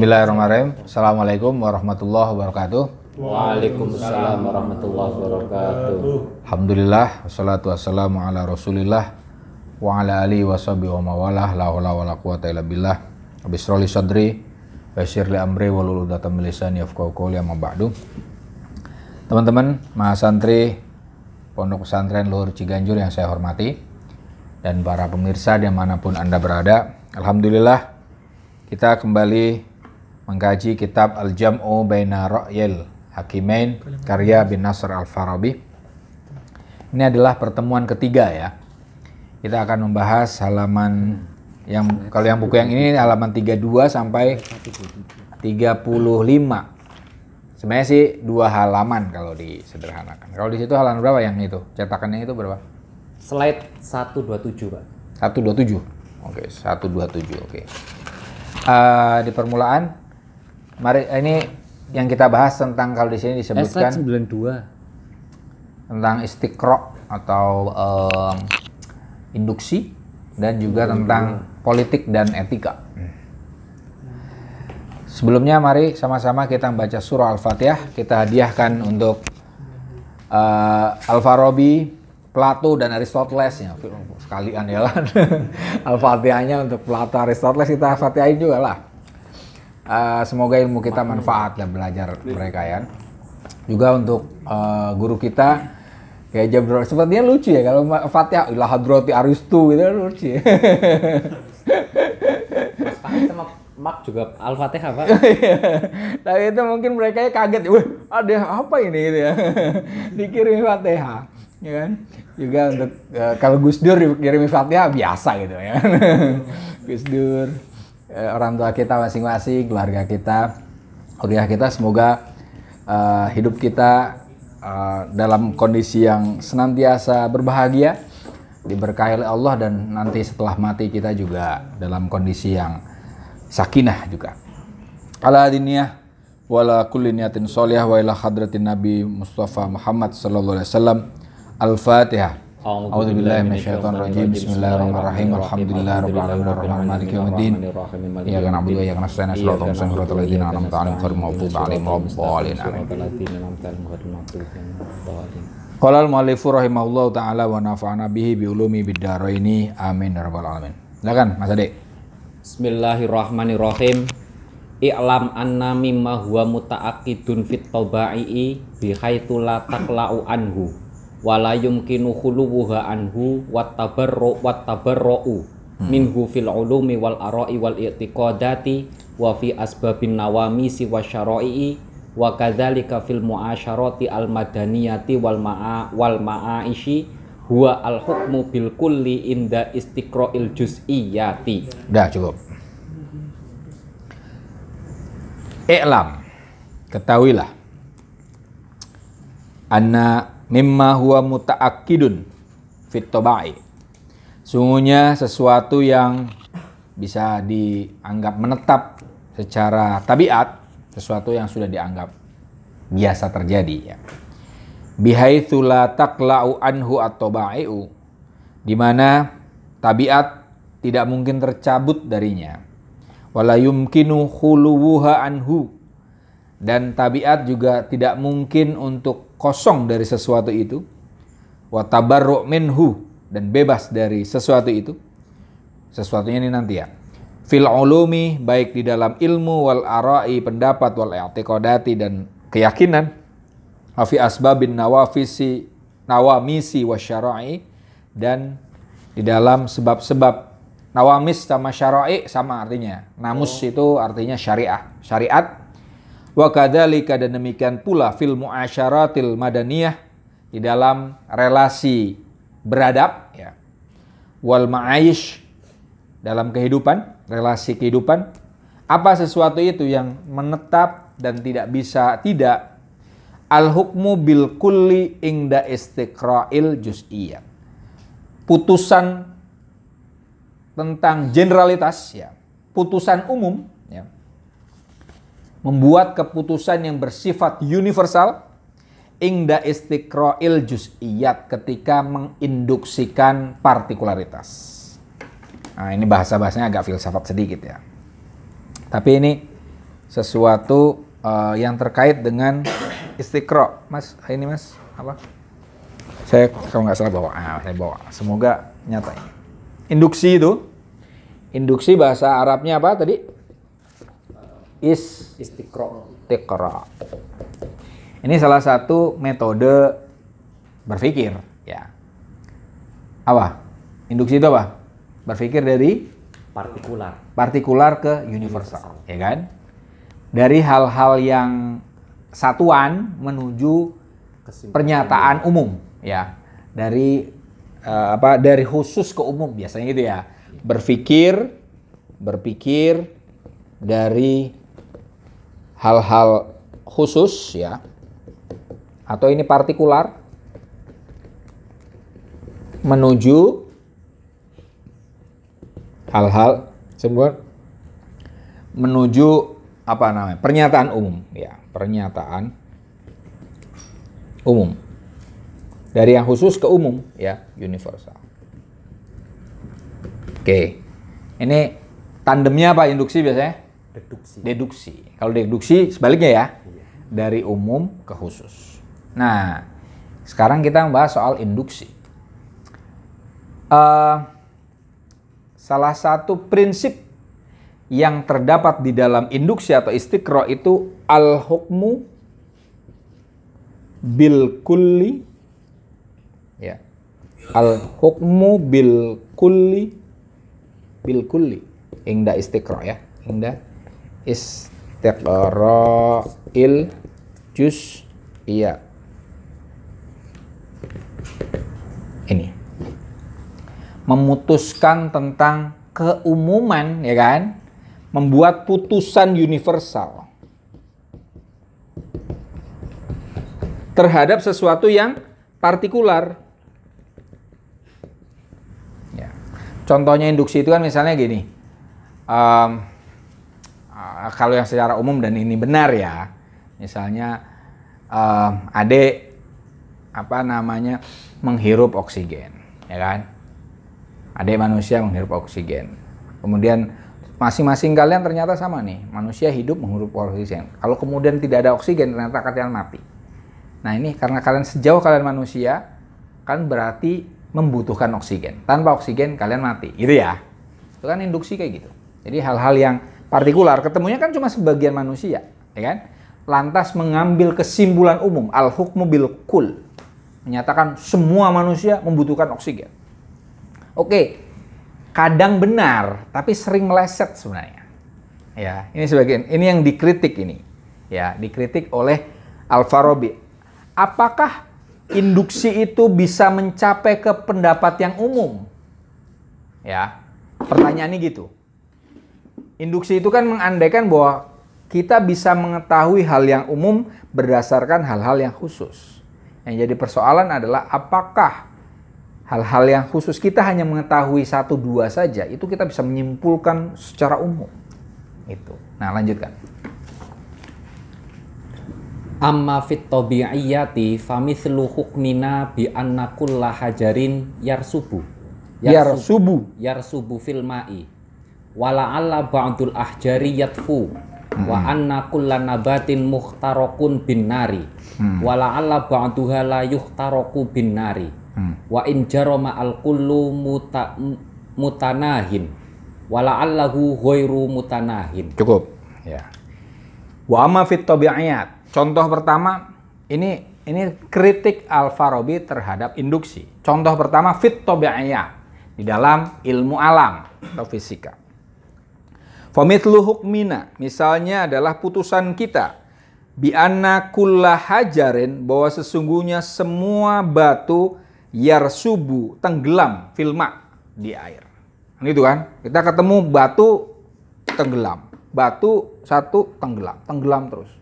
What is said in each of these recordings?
Bismillahirrahmanirrahim. Assalamualaikum warahmatullahi wabarakatuh. Waalaikumsalam warahmatullahi wabarakatuh. Alhamdulillah, wassalatu wassalamu ala rasulillah wa ala alihi wa sahbihi wa mawalah, la haula wala quwata illa billah. Rabbi sadri wa yassir li amri wahlul 'uqdatam min lisani yafqahu qawli, amma ba'du. Teman-teman, mahasantri Pondok Pesantren Luhur Ciganjur yang saya hormati, dan para pemirsa dimanapun Anda berada, alhamdulillah kita kembali mengkaji kitab Al-Jam'u Baina Ra'yil Hakimain karya bin Nasr Al-Farabi. Ini adalah pertemuan ketiga ya. Kita akan membahas halaman yang, kalau yang buku yang ini halaman 32 sampai 35. Sebenarnya sih 2 halaman kalau disederhanakan. Kalau di situ halaman berapa yang itu? Cetakannya itu berapa? Slide 127, Pak. 127. Oke, 127. Oke. Di permulaan, mari ini yang kita bahas tentang, kalau di sini disebutkan slide 92 tentang istiqra atau induksi, dan juga tentang politik dan etika. Sebelumnya mari sama-sama kita membaca surah Al-Fatihah. Kita hadiahkan untuk Al-Farabi, Plato dan Aristoteles ya, sekalian ya kan. Al-Fatihahnya untuk Plato, Aristoteles kita Fatihain juga lah. Semoga ilmu kita manfaat lah belajar mereka ya. Juga untuk guru kita kayak Jabir, sepertinya lucu ya kalau Fatihah ila hadrati Aristu gitu, lucu ya. Mas Fahmi sama Mak juga Al-Fatihah, Pak. Tapi itu mungkin mereka kaget, wah ada apa ini gitu ya. Dikirim Fatihah ya kan. Juga untuk kalau Gus Dur dikirim Fatihah biasa gitu ya. Gus Dur, orang tua kita masing-masing, keluarga kita, kuliah kita, semoga hidup kita dalam kondisi yang senantiasa berbahagia, diberkahi oleh Allah, dan nanti setelah mati kita juga dalam kondisi yang sakinah juga. Ala diniyah wala kulli niyatin sholihah wa ila hadratin Nabi Mustafa Muhammad sallallahu alaihi wasallam. Al-Fatihah. A'udzu billahi minasyaitonir rajim. Bismillahirrahmanirrahim. Alhamdulillahirabbil alamin arrahmanir maliki yaumiddin. Iyyaka na'budu wa iyyaka nasta'in. Shiratal mustaqim shiratal ladzina an'amta 'alaihim ghairil maghdubi 'alaihim waladdallin. Qala al-mu'allifu rahimahullahu ta'ala wa nafa'ana bihi bi ulumi bid dharaini. Amin ya rabbal alamin. Silakan Mas Ade. Bismillahirrahmanirrahim. I'lam anna mimma huwa muta'aqqidun fit taba'i bi haitsu la taqla'u anhu wa la yumkinu khuluwuha anhu wat tabarru'u minhu fil ulumi wal ara'i wal i'tiqadati wa fi asbabin nawamisi wasyara'i wa kadzalika fil muasyarati al madaniyati wal ma'aishi huwa al hukmu bil kulli inda istiqra'il juz'iyati. Udah cukup. I'lam, ketahuilah, anna mimma huwa muta'akkidun fit tabai, sungguhnya sesuatu yang bisa dianggap menetap secara tabiat, sesuatu yang sudah dianggap biasa terjadi ya. Bihaitsu la taqla'u anhu at-tabai'u, di mana tabiat tidak mungkin tercabut darinya. Wala yumkinu khuluwuha anhu, dan tabiat juga tidak mungkin untuk kosong dari sesuatu itu. Wa tabarru' minhu, dan bebas dari sesuatu itu. Sesuatunya ini nanti ya. Fil ulumi, baik di dalam ilmu, wal ara'i, pendapat, wal i'tiqadati, dan keyakinan. Wa fi asbabin nawamisi wasyara'i, dan di dalam sebab-sebab. Nawamis sama syara'i sama artinya. Namus itu artinya syariat. Wa kadzalika, dan demikian pula fil muasyaratil madaniyah, di dalam relasi beradab ya. Wal ma'aish, dalam kehidupan, relasi kehidupan. Apa sesuatu itu yang menetap dan tidak bisa tidak? Al hukmu bil kulli inda istiqra'il juz'iyyah. Putusan tentang generalitas ya, putusan umum ya, membuat keputusan yang bersifat universal ingda istiqra'il juz'iyat, ketika menginduksikan partikularitas. Nah, ini bahasa-bahasanya agak filsafat sedikit ya. Tapi ini sesuatu yang terkait dengan istiqra. Mas, ini Mas, apa? Saya kalau nggak salah bawa, saya bawa. Semoga nyata ini. Induksi itu, induksi bahasa Arabnya apa tadi? Istiqra. Ini salah satu metode berpikir, ya. Apa? Induksi itu apa? Berpikir dari partikular ke universal, ya kan? Dari hal-hal yang satuan menuju pernyataan umum, ya. Dari dari khusus ke umum biasanya gitu ya. Berpikir dari hal-hal khusus, ya. Atau ini partikular menuju hal-hal semua menuju apa namanya? Pernyataan umum, ya, pernyataan umum. Dari yang khusus ke umum, ya, universal. Oke. Ini tandemnya apa induksi biasanya? Deduksi. Kalau deduksi sebaliknya ya. Dari umum ke khusus. Nah, sekarang kita membahas soal induksi. Salah satu prinsip yang terdapat di dalam induksi atau istiqra itu al-hukmu bil kulli, ya, al-hukmu bil kulli inda istiqra, ya, inda istiqra il juz, iya, ini memutuskan tentang keumuman, ya kan, membuat putusan universal terhadap sesuatu yang partikular. Ya. Contohnya induksi itu kan misalnya gini, kalau yang secara umum dan ini benar ya, misalnya Ade menghirup oksigen, ya kan? Ade manusia menghirup oksigen. Kemudian masing-masing kalian ternyata sama nih, manusia hidup menghirup oksigen. Kalau kemudian tidak ada oksigen, ternyata kalian mati. Nah ini karena kalian sejauh kalian manusia, kan berarti membutuhkan oksigen. Tanpa oksigen kalian mati, gitu ya. Itu kan induksi kayak gitu. Jadi hal-hal yang partikular, ketemunya kan cuma sebagian manusia, ya kan? Lantas mengambil kesimpulan umum, al-hukmu bil kull, menyatakan semua manusia membutuhkan oksigen. Oke, kadang benar, tapi sering meleset sebenarnya. Ya, ini sebagian, ini yang dikritik ini. Ya, dikritik oleh Al-Farabi. Apakah induksi itu bisa mencapai ke pendapat yang umum? Ya, pertanyaannya gitu. Induksi itu kan mengandaikan bahwa kita bisa mengetahui hal yang umum berdasarkan hal-hal yang khusus. Yang jadi persoalan adalah apakah hal-hal yang khusus kita hanya mengetahui 1-2 saja, itu kita bisa menyimpulkan secara umum. Itu. Nah, lanjutkan. Amma fit tabi'iyati famithlu hukmina bi anna kulla hajarin yarsubu fil ma'i wala alla ba'dul ahjari yatfu wa anna kulla nabatin mukhtarakun bin nari wala alla ba'duha la yuhtaraku bin nari wa in jarama al kullu mutanahin wala allahu ghairu mutanahin. Cukup, ya. Wa amma fit tabi'iyat. Contoh pertama, ini kritik Al-Farabi terhadap induksi. Contoh pertama fit tabi'iyat di dalam ilmu alam atau fisika. Famithlu hukmina, misalnya adalah putusan kita bi anna kulla hajarin, bahwa sesungguhnya semua batu yarsubu, tenggelam, filma, di air. Itu kan, kita ketemu batu tenggelam, batu satu tenggelam terus.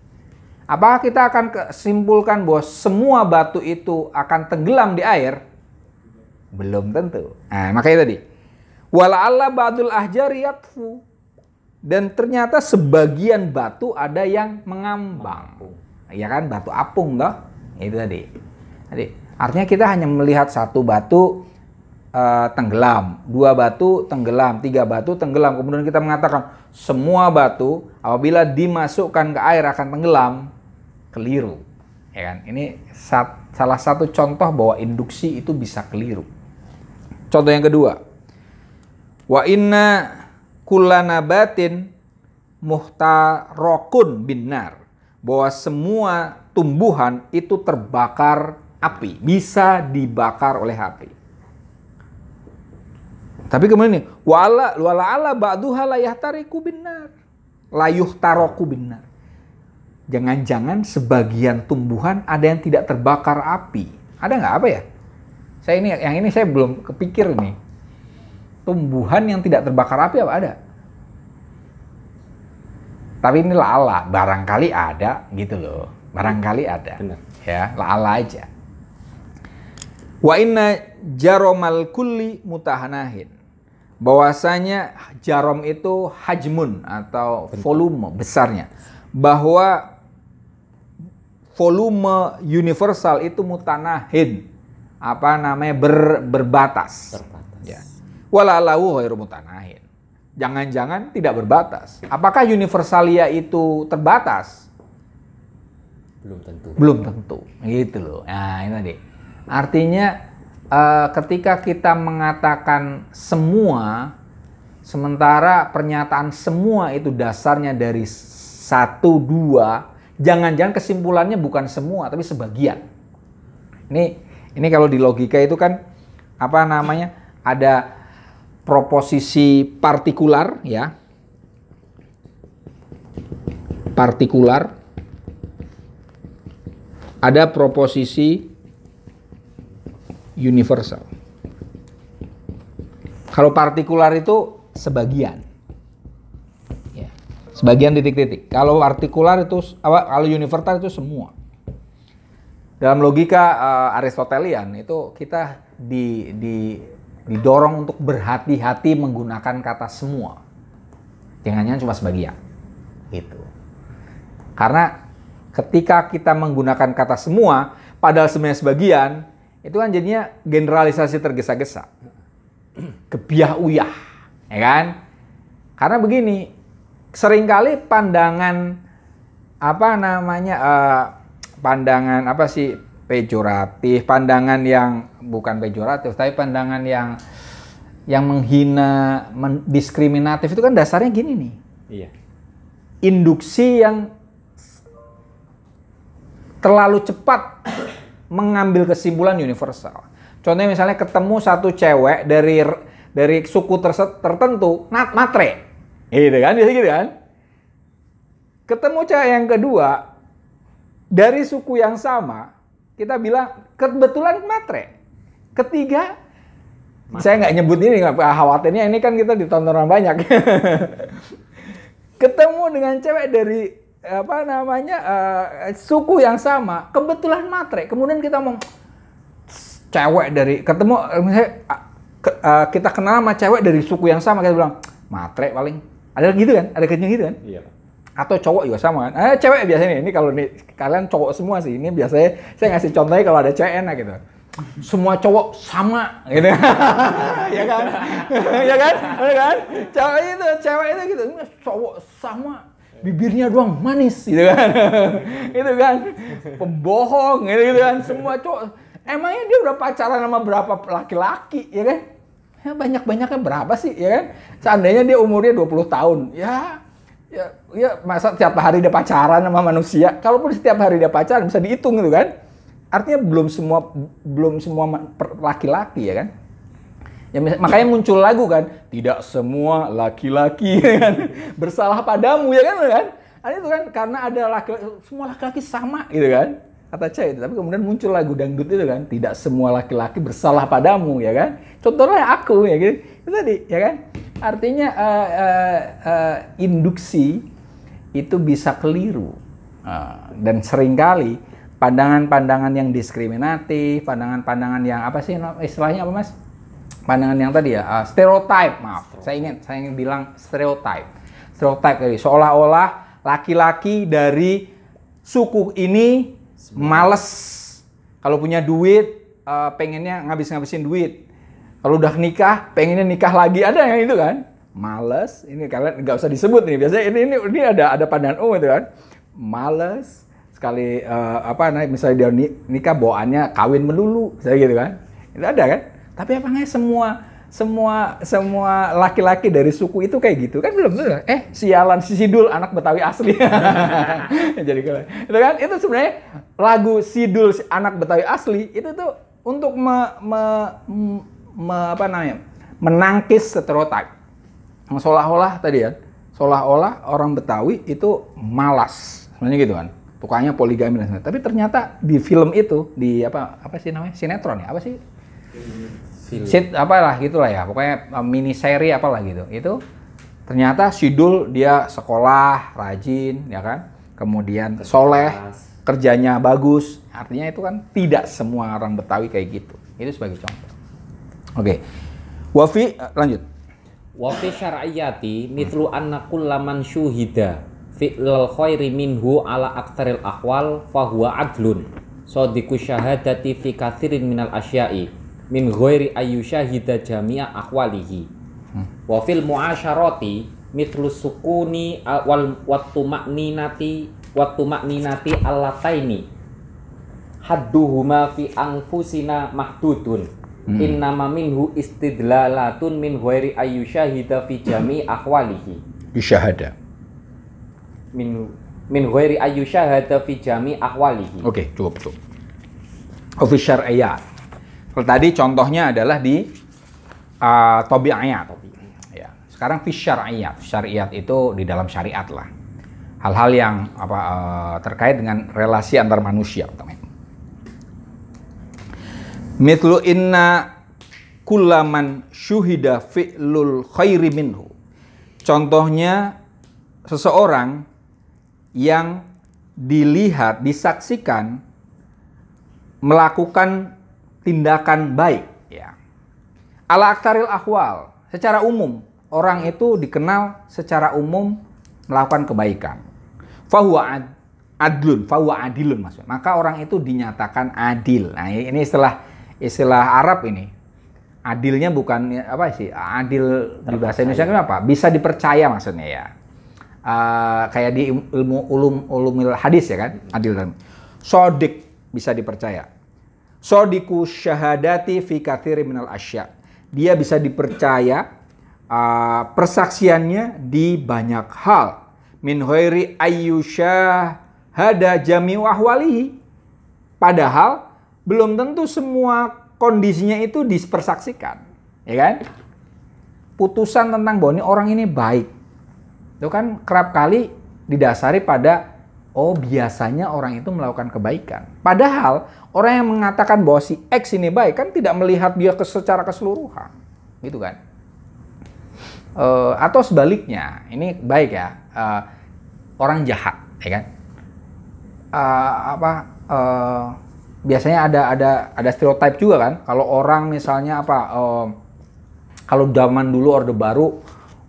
Apakah kita akan kesimpulkan bahwa semua batu itu akan tenggelam di air? Belum tentu. Nah, makanya tadi wala alla ba'dul ahjari yatfu, dan ternyata sebagian batu ada yang mengambang. Ya kan, batu apung toh. Itu tadi. Artinya kita hanya melihat satu batu tenggelam, 2 batu tenggelam, 3 batu tenggelam. Kemudian kita mengatakan semua batu apabila dimasukkan ke air akan tenggelam, keliru. Ya kan? Ini salah satu contoh bahwa induksi itu bisa keliru. Contoh yang kedua, wa inna kullanabatin muhtarokun binar, bahwa semua tumbuhan itu terbakar api, bisa dibakar oleh api. Tapi kemudian nih, wala ba'duha la yahtariku binar, la yuhtaroku binar. Jangan-jangan sebagian tumbuhan ada yang tidak terbakar api. Ada nggak apa ya? Yang ini saya belum kepikir nih. Tumbuhan yang tidak terbakar api apa ada? Tapi ini la'ala, barangkali ada gitu loh. Barangkali ada. Benar. Ya, la'ala aja. Wa inna jaromal kulli mutahanahin. Bahwasanya jarom itu hajmun atau volume besarnya. Bahwa volume universal itu mutanahin. Apa namanya? Berbatas. Ya. Walalahu ghairu mutanahin. Jangan-jangan tidak berbatas. Apakah universalia itu terbatas? Belum tentu. Belum tentu. Gitu loh. Nah, ini tadi. Artinya ketika kita mengatakan semua, sementara pernyataan semua itu dasarnya dari 1, 2, jangan-jangan kesimpulannya bukan semua, tapi sebagian. Ini kalau di logika itu kan, apa namanya, ada proposisi partikular, ya. Partikular. Ada proposisi universal. Kalau partikular itu sebagian. Ya. Sebagian titik-titik. Kalau partikular itu, kalau universal itu semua. Dalam logika Aristotelian itu kita didorong untuk berhati-hati menggunakan kata semua. Jangan-jangan cuma sebagian. Gitu. Karena ketika kita menggunakan kata semua, padahal sebenarnya sebagian, itu kan jadinya generalisasi tergesa-gesa. Kebiah-uyah. Ya kan? Karena begini, seringkali pandangan, pandangan pejoratif, pandangan yang bukan pejoratif, tapi pandangan yang menghina, diskriminatif itu kan dasarnya gini nih. Iya. Induksi yang terlalu cepat mengambil kesimpulan universal. Contohnya misalnya ketemu satu cewek dari suku tertentu, matre. Gitu kan, biasa gitu kan. Ketemu cewek yang kedua dari suku yang sama, kita bilang kebetulan matre. Ketiga, saya nggak nyebut ini, nggak khawatirnya ini kan kita ditonton orang banyak. Ketemu dengan cewek dari suku yang sama, kebetulan matre. Kemudian kita mau cewek dari ketemu, misalnya kita kenal sama cewek dari suku yang sama, kita bilang matre paling. Ada gitu kan? Ada kejadian gitu kan? Iya. Atau cowok juga sama kan? Cewek biasanya ini kalau kalian cowok semua sih, ini biasanya saya ngasih contohnya kalau ada cewek enak gitu. Semua cowok sama gitu. Ya kan? Ya kan? Ya kan? Cewek itu gitu. Cowok sama. Bibirnya doang manis gitu kan. Itu kan. Pembohong gitu kan. Semua cowok. Emangnya dia udah pacaran sama berapa laki-laki, ya kan? Ya banyak-banyaknya berapa sih, ya kan? Seandainya dia umurnya 20 tahun. Ya masa setiap hari dia pacaran sama manusia? Kalaupun setiap hari dia pacaran bisa dihitung gitu kan? Artinya belum semua laki-laki, ya kan? Ya, makanya muncul lagu kan, tidak semua laki-laki kan bersalah padamu, ya kan? Itu kan karena ada semua laki-laki sama gitu kan, kata cewek. Tapi kemudian muncul lagu dangdut itu kan, tidak semua laki-laki bersalah padamu, ya kan? Contohnya aku, ya gitu. Itu tadi, ya kan? Artinya induksi itu bisa keliru dan seringkali pandangan-pandangan yang diskriminatif, pandangan-pandangan yang apa sih istilahnya apa Mas? Pandangan yang tadi ya, stereotype, maaf. Saya ingin bilang stereotype. Stereotype tadi seolah-olah laki-laki dari suku ini males kalau punya duit, pengennya ngabisin duit. Kalau udah nikah, pengennya nikah lagi, ada yang itu kan? Males, ini kalian nggak usah disebut nih. Biasanya ini ada pandangan umum itu kan? Males sekali misalnya dia nikah bawaannya kawin melulu, saya gitu kan? Itu ada kan? Tapi apakah semua laki-laki dari suku itu kayak gitu kan? Belum. Sialan si Sidul anak Betawi asli. Jadi itu kan itu sebenarnya lagu Sidul anak Betawi asli itu tuh untuk menangkis stereotip. Seolah-olah tadi ya, seolah-olah orang Betawi itu malas, sebenarnya gitu kan. Tukangnya poligami dan sebagainya. Tapi ternyata di film itu, di apa sih namanya? Sinetron ya? Apa sih? Apalah gitulah ya. Pokoknya mini seri apalah gitu. Itu ternyata Sidul dia sekolah, rajin, ya kan? Kemudian soleh, kerjanya bagus. Artinya itu kan tidak semua orang Betawi kayak gitu. Itu sebagai contoh. Oke. Wafi lanjut. Wafi syar'iyyati mithlu anna kullaman syuhida fi'lal khairi minhu ala aktsaril ahwal fa huwa adlun. Sadiqu syahadati fi katsirin minal asya'i min ghairi ayyusyahida jami'a ahwalihi. Wa fil mu'asyarati mithlu sukuni wal wattuma'ninati allataini hadduhuma fi anfusina mahdudun. Innama minhu istidlalatun min ghairi ayyusyahida fi jami ahwalihi. Isyahada. Min ghairi ayyusyahada fi jami ahwalihi. Oke, cukup. Fi syar'iyyat. Kalau tadi contohnya adalah di tabi'iyat. Ya. Sekarang fi syar'iyyat. Syar'iyyat itu di dalam syariat lah. Hal-hal yang terkait dengan relasi antar manusia utamanya. Mithlu inna kullaman syuhida fi'lul khairi minhu. Contohnya seseorang yang dilihat, disaksikan melakukan tindakan baik, ya. Ala aktaril ahwal, secara umum orang itu dikenal secara umum melakukan kebaikan. Fahuwa adlun, fahuwa adilun maksudnya. Maka orang itu dinyatakan adil. Nah, ini istilah Arab ini. Adilnya bukan apa sih? Adil di bahasa Indonesia kan apa? Bisa dipercaya maksudnya ya. Kayak di ilmu ulumil hadis ya kan? Adil dan sodik bisa dipercaya. Sodiku syahadati fi katsiri minal asya. Dia bisa dipercaya persaksiannya di banyak hal. Min ghairi ayyusyahada jami'u ahwalihi. Padahal belum tentu semua kondisinya itu dipersaksikan, ya kan? Putusan tentang bahwa ini orang ini baik, itu kan kerap kali didasari pada biasanya orang itu melakukan kebaikan. Padahal orang yang mengatakan bahwa si X ini baik kan tidak melihat dia secara keseluruhan, gitu kan? Atau sebaliknya, ini baik ya, orang jahat, ya kan? Biasanya ada stereotip juga kan, kalau orang misalnya kalau zaman dulu Orde Baru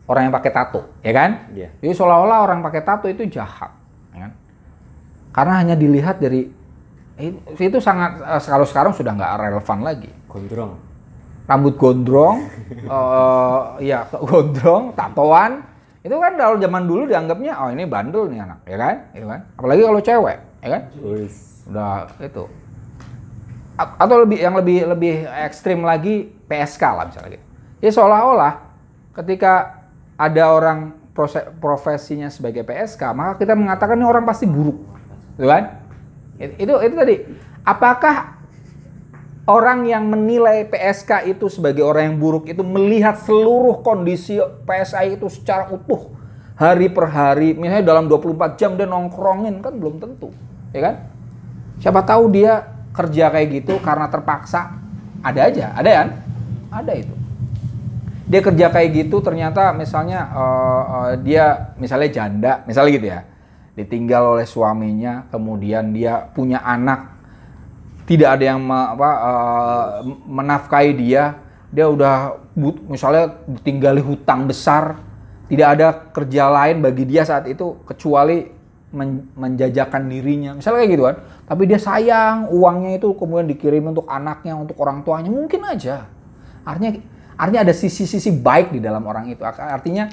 orang yang pakai tato, ya kan? Yeah. Jadi seolah-olah orang pakai tato itu jahat, ya kan? Karena hanya dilihat dari itu sangat kalau sekarang sudah nggak relevan lagi. Gondrong, rambut gondrong, gondrong, tatoan, itu kan kalau zaman dulu dianggapnya ini bandel nih anak, ya kan? Itu kan? Apalagi kalau cewek, ya kan? Udah itu. Atau yang lebih ekstrim lagi PSK lah misalnya gitu. Ya seolah-olah ketika ada orang profesinya sebagai PSK, maka kita mengatakan ini orang pasti buruk, gitu kan? Itu tadi. Apakah orang yang menilai PSK itu sebagai orang yang buruk itu melihat seluruh kondisi PSI itu secara utuh hari per hari, misalnya dalam 24 jam dia nongkrongin, kan belum tentu, ya kan? Siapa tahu dia kerja kayak gitu karena terpaksa, ada kan? Ada itu. Dia kerja kayak gitu ternyata misalnya dia misalnya janda, misalnya gitu ya, ditinggal oleh suaminya, kemudian dia punya anak, tidak ada yang menafkahi dia udah misalnya ditinggali hutang besar, tidak ada kerja lain bagi dia saat itu kecuali menjajakan dirinya, misalnya kayak gitu kan. Tapi dia sayang uangnya itu kemudian dikirim untuk anaknya, untuk orang tuanya, mungkin aja Artinya ada sisi-sisi baik di dalam orang itu. Artinya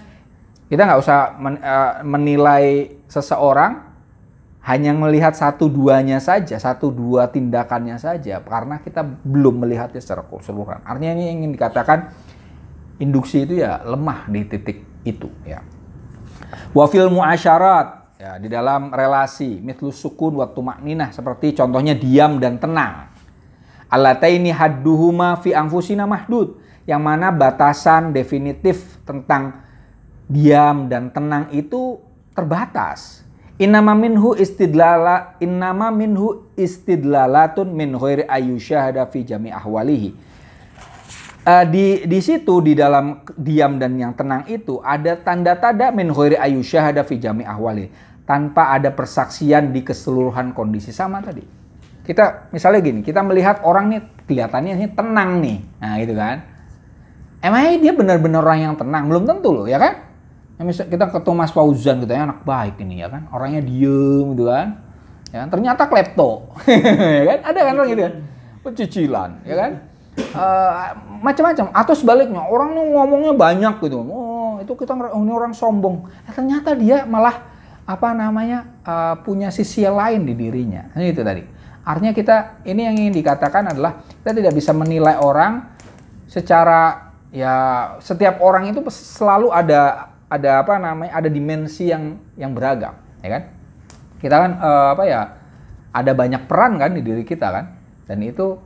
kita nggak usah menilai seseorang hanya melihat satu duanya saja, satu dua tindakannya saja, karena kita belum melihatnya secara keseluruhan. Artinya ini ingin dikatakan induksi itu ya lemah di titik itu. Ya. Wa fil muasyarat, ya, di dalam relasi, mithlu sukun wa tuma'ninah, seperti contohnya diam dan tenang. Allataini hadduhuma fi anfusina mahdud, yang mana batasan definitif tentang diam dan tenang itu terbatas. Innama minhu istidlalatun min ghairi ayyusyahada fi jami' ahwalihi. Di situ di dalam diam dan yang tenang itu ada tanda-tanda min ghairi ayyusyahada fi jami' ahwalihi, tanpa ada persaksian di keseluruhan kondisi. Sama tadi. Kita misalnya gini, kita melihat orang nih kelihatannya ini tenang nih. Nah, gitu kan. Emangnya dia benar-benar orang yang tenang? Belum tentu loh, ya kan? Misal kita ketemu Mas Fauzan gitu ya, anak baik ini ya kan, orangnya diem gitu kan, ya ternyata klepto, ya kan, ada kan orang gitu kan, pecicilan, ya kan, macam-macam. Atau sebaliknya, orang nih ngomongnya banyak gitu, oh itu kita ini orang sombong, ternyata dia malah punya sisi lain di dirinya, itu tadi. Artinya kita ini yang ingin dikatakan adalah kita tidak bisa menilai orang secara setiap orang itu selalu ada dimensi yang beragam, ya kan? Kita kan ada banyak peran kan di diri kita kan, dan itu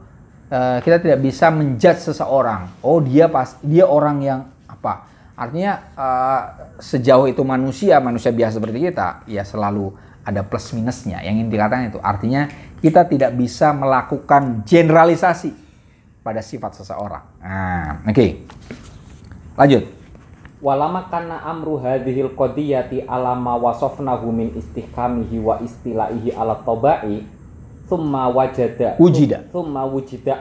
kita tidak bisa menjudge seseorang. Oh dia orang yang apa? Artinya sejauh itu manusia biasa seperti kita, ya selalu ada plus minusnya. Yang ingin dikatakan itu artinya kita tidak bisa melakukan generalisasi pada sifat seseorang. Nah, oke. Lanjut. Walama kana amru hadhil qadiyati alama wasofnahu min istihkamihi wa istilaihi ala tabai thumma wujida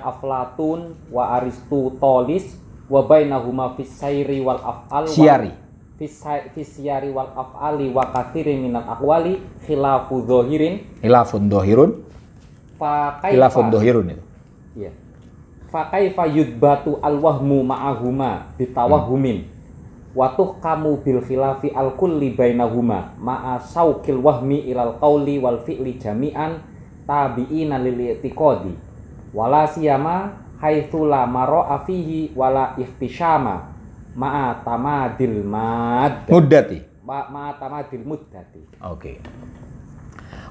aflatun wa aristotelis wa bainahuma fis sayri wal af'al fis wal af'ali wa katsirin minal aqwali khilafun dhahirun itu. Iya. Fa kaifa yudbatu al wahmu ma'ahuma bitawahhumin watuh kamu bil khilafi al kulli bainahuma ma'a saukil wahmi ilal qawli wal fi'li jami'an tabi'ina lil i'tiqadi wala siyama haitsu la mara'a fihi wala ihtishama ma'a tamadil muddati. Oke.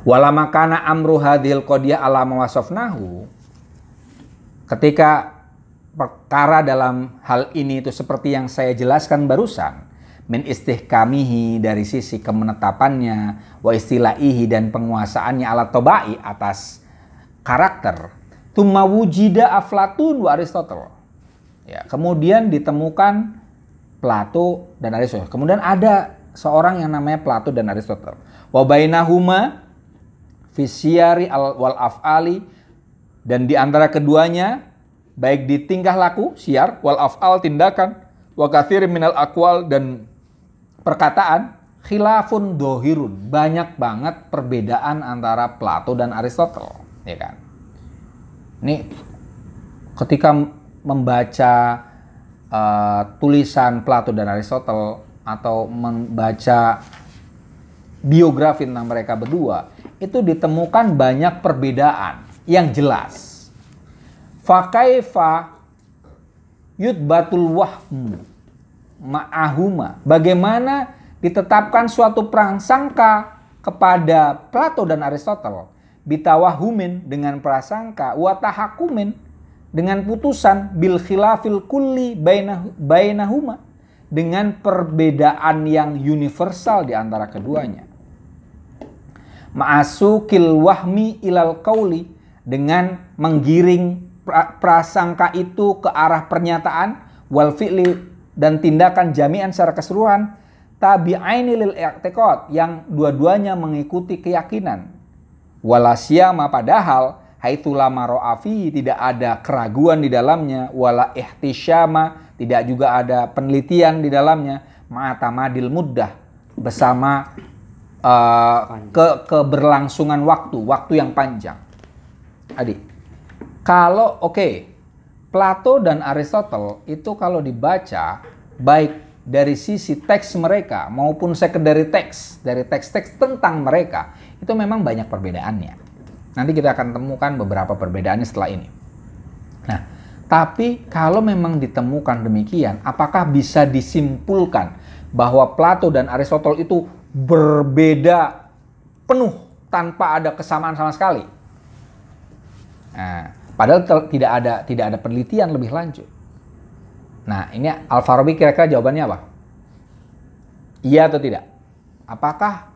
Wala makana amru hadhil qadiyah ala mawasafnahu, ketika perkara dalam hal ini itu seperti yang saya jelaskan barusan, min istihkamihi dari sisi kemenetapannya, wa istilaihi dan penguasaannya ala tobai atas karakter, tumma wujida Aflatun wa Aristotle. Ya, kemudian ditemukan Plato dan Aristotle. Kemudian ada seorang yang namanya Plato dan Aristotle. Wa bainahuma fisyari wal af'ali, dan di antara keduanya baik di tingkah laku, siar, wal af'al, tindakan, wa katsirin minal aqwal, dan perkataan, khilafun dhahirun, banyak banget perbedaan antara Plato dan Aristotle, ya kan? Ini ketika membaca tulisan Plato dan Aristotle atau membaca biografi tentang mereka berdua, itu ditemukan banyak perbedaan yang jelas. Fakaifa yudbatul wahmu ma'ahuma, bagaimana ditetapkan suatu prasangka kepada Plato dan Aristotle, bitawahumin dengan prasangka, watahakumin dengan putusan, bil khilafil kulli bainahuma dengan perbedaan yang universal di antara keduanya. Ma'asukil wahmi ilal qauli, dengan menggiring prasangka itu ke arah pernyataan, wal fi'li dan tindakan jami'an secara keseluruhan, tabi'aini lil i'tiqad, yang dua-duanya mengikuti keyakinan. Walasyama, padahal haitsu la mara'afi, tidak ada keraguan di dalamnya, wala ihtisyama, tidak juga ada penelitian di dalamnya, ma'atamadil muddah, bersama keberlangsungan waktu yang panjang. Adik, kalau Plato dan Aristotle itu kalau dibaca, baik dari sisi teks mereka maupun secondary text, dari teks-teks tentang mereka, itu memang banyak perbedaannya. Nanti kita akan temukan beberapa perbedaannya setelah ini. Nah, tapi kalau memang ditemukan demikian, apakah bisa disimpulkan bahwa Plato dan Aristotle itu berbeda penuh tanpa ada kesamaan sama sekali? Nah, padahal tidak ada penelitian lebih lanjut. Nah, ini Al-Farabi kira-kira jawabannya apa? Iya atau tidak? Apakah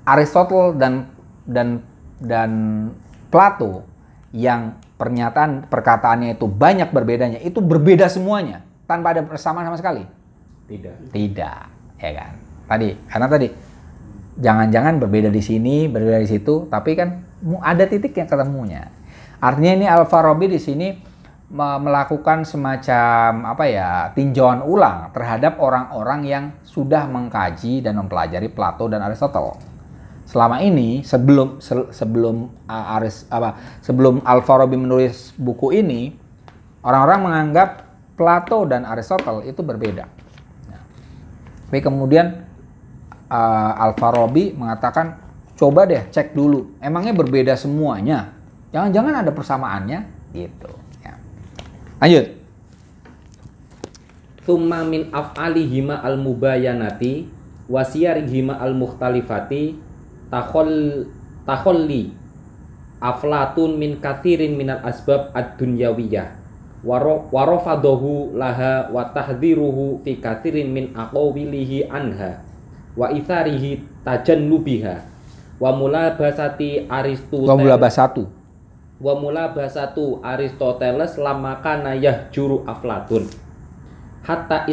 Aristotle dan Plato yang perkataannya itu banyak berbedanya, itu berbeda semuanya tanpa ada persamaan sama sekali? Tidak, ya kan? Karena tadi jangan-jangan berbeda di sini, berbeda di situ, tapi kan ada titik yang ketemunya. Artinya ini Al-Farabi di sini melakukan semacam tinjauan ulang terhadap orang-orang yang sudah mengkaji dan mempelajari Plato dan Aristotle. Selama ini sebelum Al-Farabi menulis buku ini, orang-orang menganggap Plato dan Aristotle itu berbeda. Tapi kemudian Al-Farabi mengatakan, coba deh cek dulu, emangnya berbeda semuanya? Jangan-jangan ada persamaannya gitu. Ya. Lanjut. Tsumma min af'alihima al-mubayanati wa siyarihima al-mukhtalifati takholli aflatun min kathirin minal asbab ad-dunyawiyah wa rafadahu laha wa tahdhiruhu fi kathirin min aqawilihi anha wa itharihi tajannubiha wa mulabasati Aristoteles lama kana yahjuru Aflatun hatta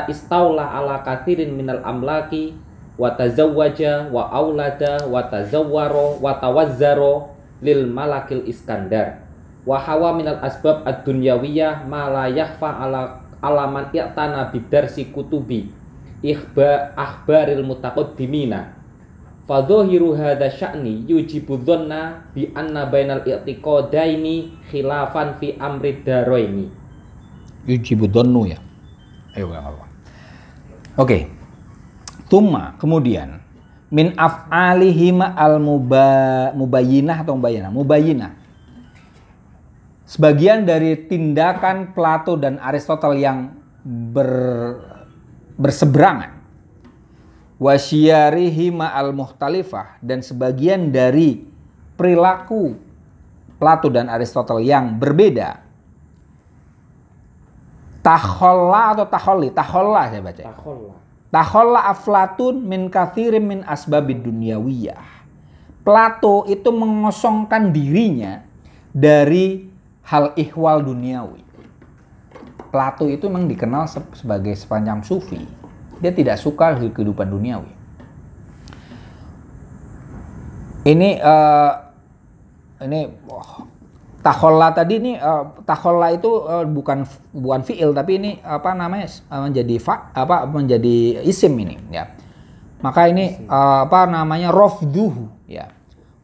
istaula ala kathirin minal amlaki wa tazawwaja wa aulada wa tazawwaro wa tawazzaro lil malakil Iskandar wa hawa minal asbab ad-dunyawiyah ma la yakhfa ala man i'tana bidarsi kutubi akhbaril mutaqaddimina. Fadhahiru hadza sya'ni yujibu dhanna bi anna bainal i'tiqadaini khilafan fi amri daraini. Yujibu dhannu ya. Ayo apa. Oke. Tsumma kemudian min af'alihima al-mubayyinah atau mubayyinah. Mubayyinah. Sebagian dari tindakan Plato dan Aristotle yang berseberangan. Wasyarihima al-mukhtalifah, dan sebagian dari perilaku Plato dan Aristotle yang berbeda. Takholla atau takholli? Takholla saya baca. Takholla Aflatun min kathirin min asbabid dunyawiyah. Plato itu mengosongkan dirinya dari hal ihwal duniawi. Plato itu memang dikenal sebagai sepanjang sufi. Dia tidak suka kehidupan duniawi. Ini takholla tadi ini takholla itu bukan fiil, tapi ini menjadi isim ini ya. Maka ini rafduhu ya.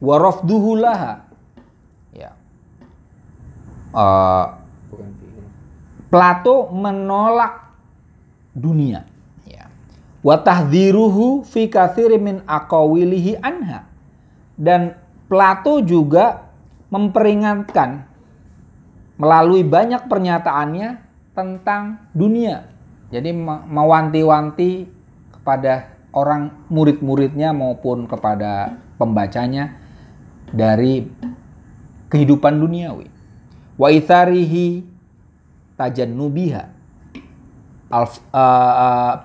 Wa rafduhu laha ya. Plato menolak dunia. Wa tahdhiruhu fi katsirin min aqawilihi anha, dan Plato juga memperingatkan melalui banyak pernyataannya tentang dunia. Jadi mewanti-wanti kepada orang murid-muridnya maupun kepada pembacanya dari kehidupan duniawi. Wa itsarihi tajannubiha.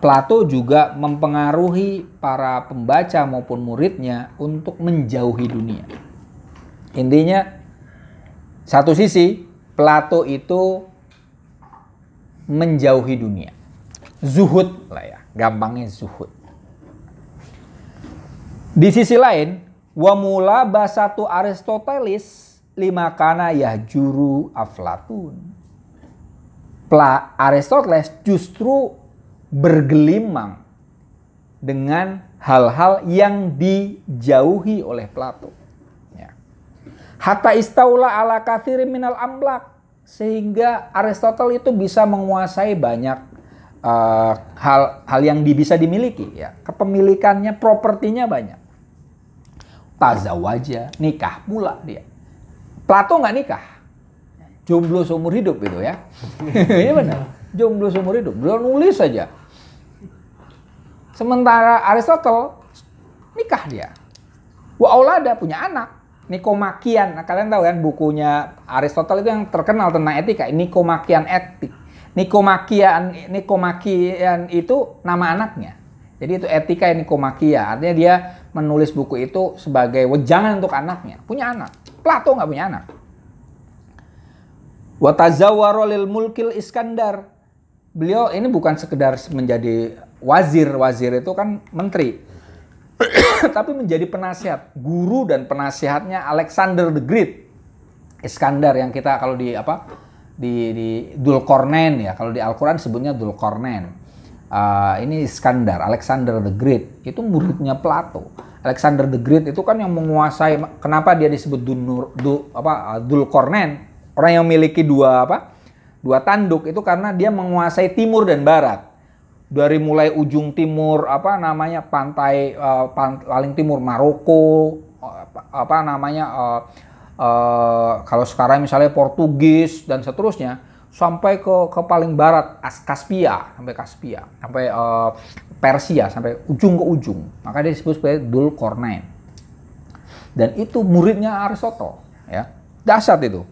Plato juga mempengaruhi para pembaca maupun muridnya untuk menjauhi dunia. Intinya, satu sisi Plato itu menjauhi dunia, zuhud lah ya, gampangnya zuhud. Di sisi lain, wa mula basatu Aristoteles lima kana yahjuru Aflatun. Aristoteles justru bergelimang dengan hal-hal yang dijauhi oleh Plato. Ya. Hatta istaula ala katsirin minal amlak, sehingga Aristotle itu bisa menguasai banyak hal yang bisa dimiliki ya. Kepemilikannya, propertinya banyak. Tazawaja, nikah pula dia. Plato nggak nikah. Jomblo seumur hidup itu ya. Iya benar. Jomblo seumur hidup. Beliau nulis saja. Sementara Aristotle nikah dia. Wa aulada, punya anak. Nikomakian. Nah, kalian tahu kan bukunya Aristotle itu yang terkenal tentang etika. Nikomakian etik. Nikomakian itu nama anaknya. Jadi itu etika Nikomakia. Artinya dia menulis buku itu sebagai wejangan untuk anaknya. Punya anak. Plato nggak punya anak. Wa tazawwara lil mulkil Iskandar. Beliau ini bukan sekedar menjadi wazir. Wazir itu kan menteri. Tapi menjadi penasihat. Guru dan penasihatnya Alexander the Great. Iskandar yang kita kalau di Dzulqarnain ya. Kalau di Al-Quran sebutnya Dzulqarnain. Ini Iskandar, Alexander the Great. Itu muridnya Plato. Alexander the Great itu kan yang menguasai. Kenapa dia disebut Dzulqarnain? Orang yang memiliki dua tanduk itu karena dia menguasai timur dan barat. Dari mulai ujung timur pantai paling timur Maroko, kalau sekarang misalnya Portugis dan seterusnya, sampai ke paling barat Kaspia, sampai Persia, sampai ujung ke ujung. Maka dia disebut sebagai Dzulqarnain. Dan itu muridnya Aristotle, ya. Dahsyat itu.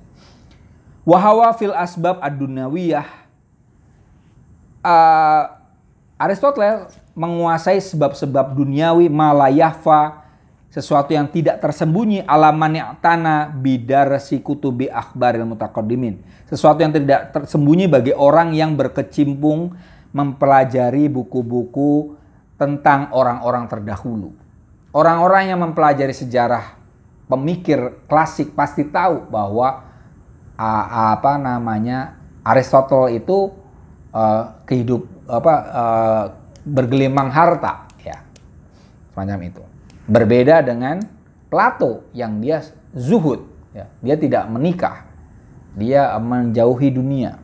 Wahawa fil asbab ad-dunyawiyah. Aristotle menguasai sebab-sebab duniawi malayahfa, sesuatu yang tidak tersembunyi, alaman ya'tana bidarsi kutubi akhbaril mutaqaddimin. Sesuatu yang tidak tersembunyi bagi orang yang berkecimpung mempelajari buku-buku tentang orang-orang terdahulu. Orang-orang yang mempelajari sejarah pemikir klasik pasti tahu bahwa Aristotle itu bergelimang harta, ya, semacam itu. Berbeda dengan Plato yang dia zuhud, ya. Dia tidak menikah, dia menjauhi dunia.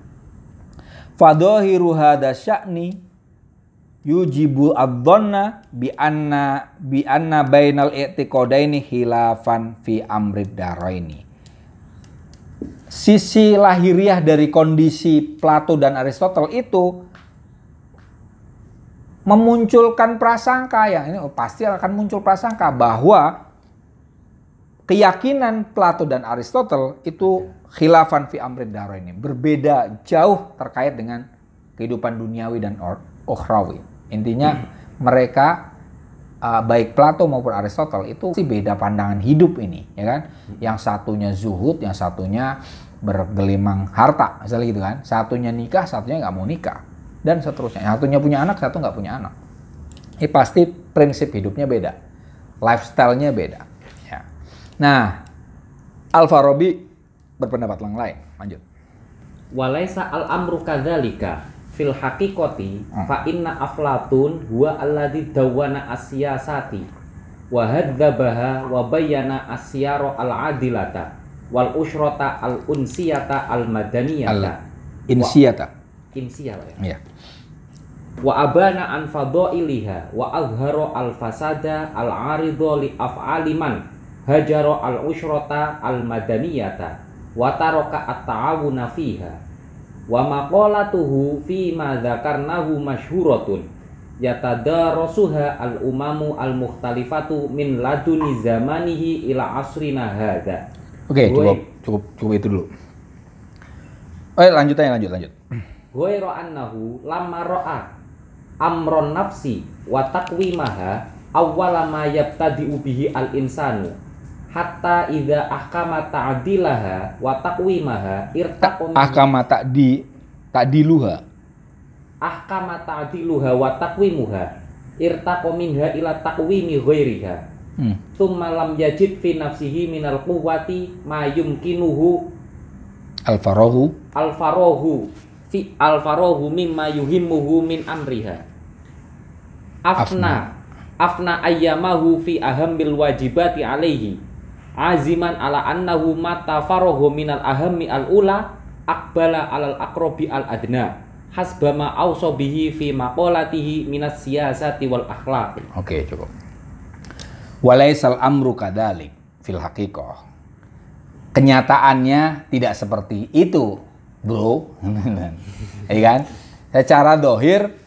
Fadhahiru hadza sya'ni yujibu adh-dhanna bi anna bainal i'tiqadaini khilafan fi amrid daraini. Sisi lahiriah dari kondisi Plato dan Aristotle itu memunculkan prasangka, yang ini pasti akan muncul prasangka bahwa keyakinan Plato dan Aristotle itu khilafan fi amrid daraini, berbeda jauh terkait dengan kehidupan duniawi dan ukhrawi. Intinya mereka baik Plato maupun Aristotle itu sih beda pandangan hidup ini, ya kan? Yang satunya zuhud, yang satunya bergelimang harta, misalnya gitu kan? Satunya nikah, satunya nggak mau nikah, dan seterusnya. Yang satunya punya anak, satu nggak punya anak. Ini pasti prinsip hidupnya beda, lifestyle-nya beda. Ya. Nah, Al-Farabi berpendapat yang lain. Lanjut. Walaisa al-amru kadzalika fil haqiqati fa inna aflatun huwa alladzi dawwana as-siyasati wa hadzabaha wa bayyana as-siyara al-adilata wal usrata al-unsiyata al-madaniyata Insiyata. Ya. Wa abana an fadailiha wa azhara al-fasada al-aridha li af'ali man hajara al-usrata al-madaniyata wa taraka at-ta'awuna fiha. Wa maqalatuhu fi ma dzakarnahu masyhuratun yatadarasuha al-umamu al-mukhtalifatu min laduni zamanihi ila asrina hadza. Oke, cukup itu dulu. Lanjut. Ghairu annahu lamma ra'a amron nafsi wa taqwimaha awwala ma yabtadi'u bihi al-insanu hatta idza ahkama ta'dilaha wa taqwimaha irtaqum ahkama ta'diluha wa taqwimuha irtaqum minha ila taqwimi ghairiha thumma lam yajid fi nafsihi minal quwwati ma yumkinuhu al-farahu mimma yuhimmuhu min amriha afna ayyamahu fi ahammil wajibati alaihi aziman ala annahu mata farahu minal ahammi al-ula aqbala alal aqrabi al adna hasba ma awsa bihi fi maqalatihi minas siyasati wal akhlaq. Oke, cukup. Walaisal amru kadzalik fil haqiqah. Kenyataannya tidak seperti itu, bro. Ya kan? Secara dohir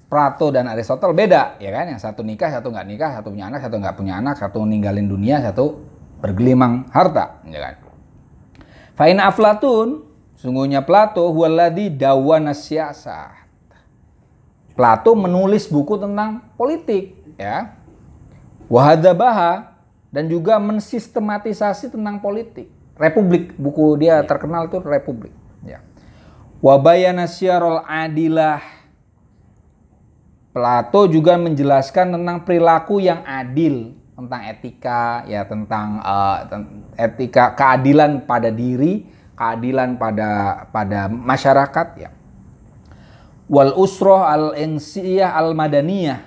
Plato dan Aristotle beda, ya kan? Yang satu nikah, satu nggak nikah, satu punya anak, satu nggak punya anak, satu ninggalin dunia, satu bergelimang harta, ya kan? Fa'in Aflatun, sungguhnya Plato huwaladzi dawana siyasah. Plato menulis buku tentang politik, ya. Wahadzabaha, dan juga mensistematisasi tentang politik. Republik, buku dia terkenal itu Republik, ya. Wabayana syarul adilah. Plato juga menjelaskan tentang perilaku yang adil, tentang etika, ya, tentang etika, keadilan pada diri, keadilan pada masyarakat, ya. Wal usroh al insiyah al madaniyah.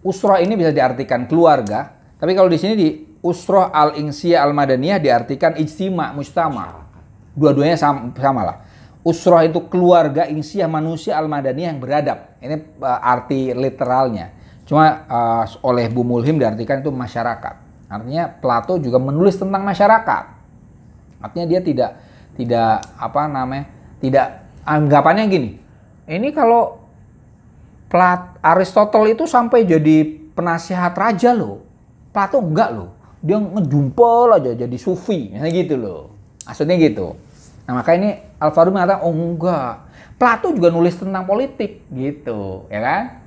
Usroh ini bisa diartikan keluarga, tapi kalau di sini di usroh al insiyah al madaniyah diartikan ijtima, mujtama. Dua-duanya sama lah. Usroh itu keluarga, insiyah manusia, al-madaniyah yang beradab. Ini arti literalnya. Cuma oleh Bu Mulhim diartikan itu masyarakat. Artinya Plato juga menulis tentang masyarakat. Artinya dia tidak anggapannya gini. Ini kalau Aristotle itu sampai jadi penasihat raja loh. Plato enggak loh. Dia ngejumpel aja jadi sufi, misalnya gitu loh. Maksudnya gitu. Nah, maka ini Al-Farabi mengatakan, oh enggak, Plato juga nulis tentang politik, gitu, ya kan?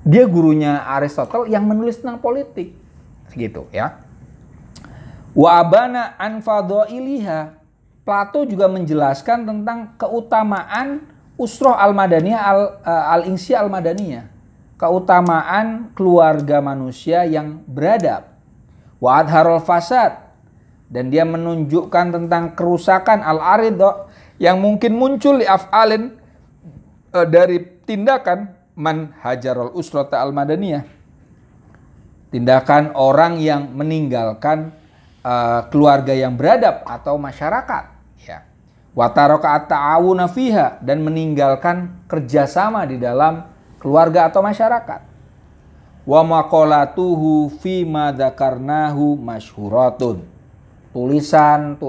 Dia gurunya Aristotle yang menulis tentang politik, gitu, ya. Wa abana an fadhailiha. Plato juga menjelaskan tentang keutamaan usroh al-madaniyah al-insya al-madaniyah, keutamaan keluarga manusia yang beradab. Wa adharul fasad. Dan dia menunjukkan tentang kerusakan al-aridho yang mungkin muncul di af'alin dari tindakan man hajarul usrata al-madaniyah. Tindakan orang yang meninggalkan keluarga yang beradab atau masyarakat. Ya. Wa taraka at-ta'awuna fiha, dan meninggalkan kerjasama di dalam keluarga atau masyarakat. Wa maqalatuhu fi ma dzakarnahu masyhuratun. Tulisan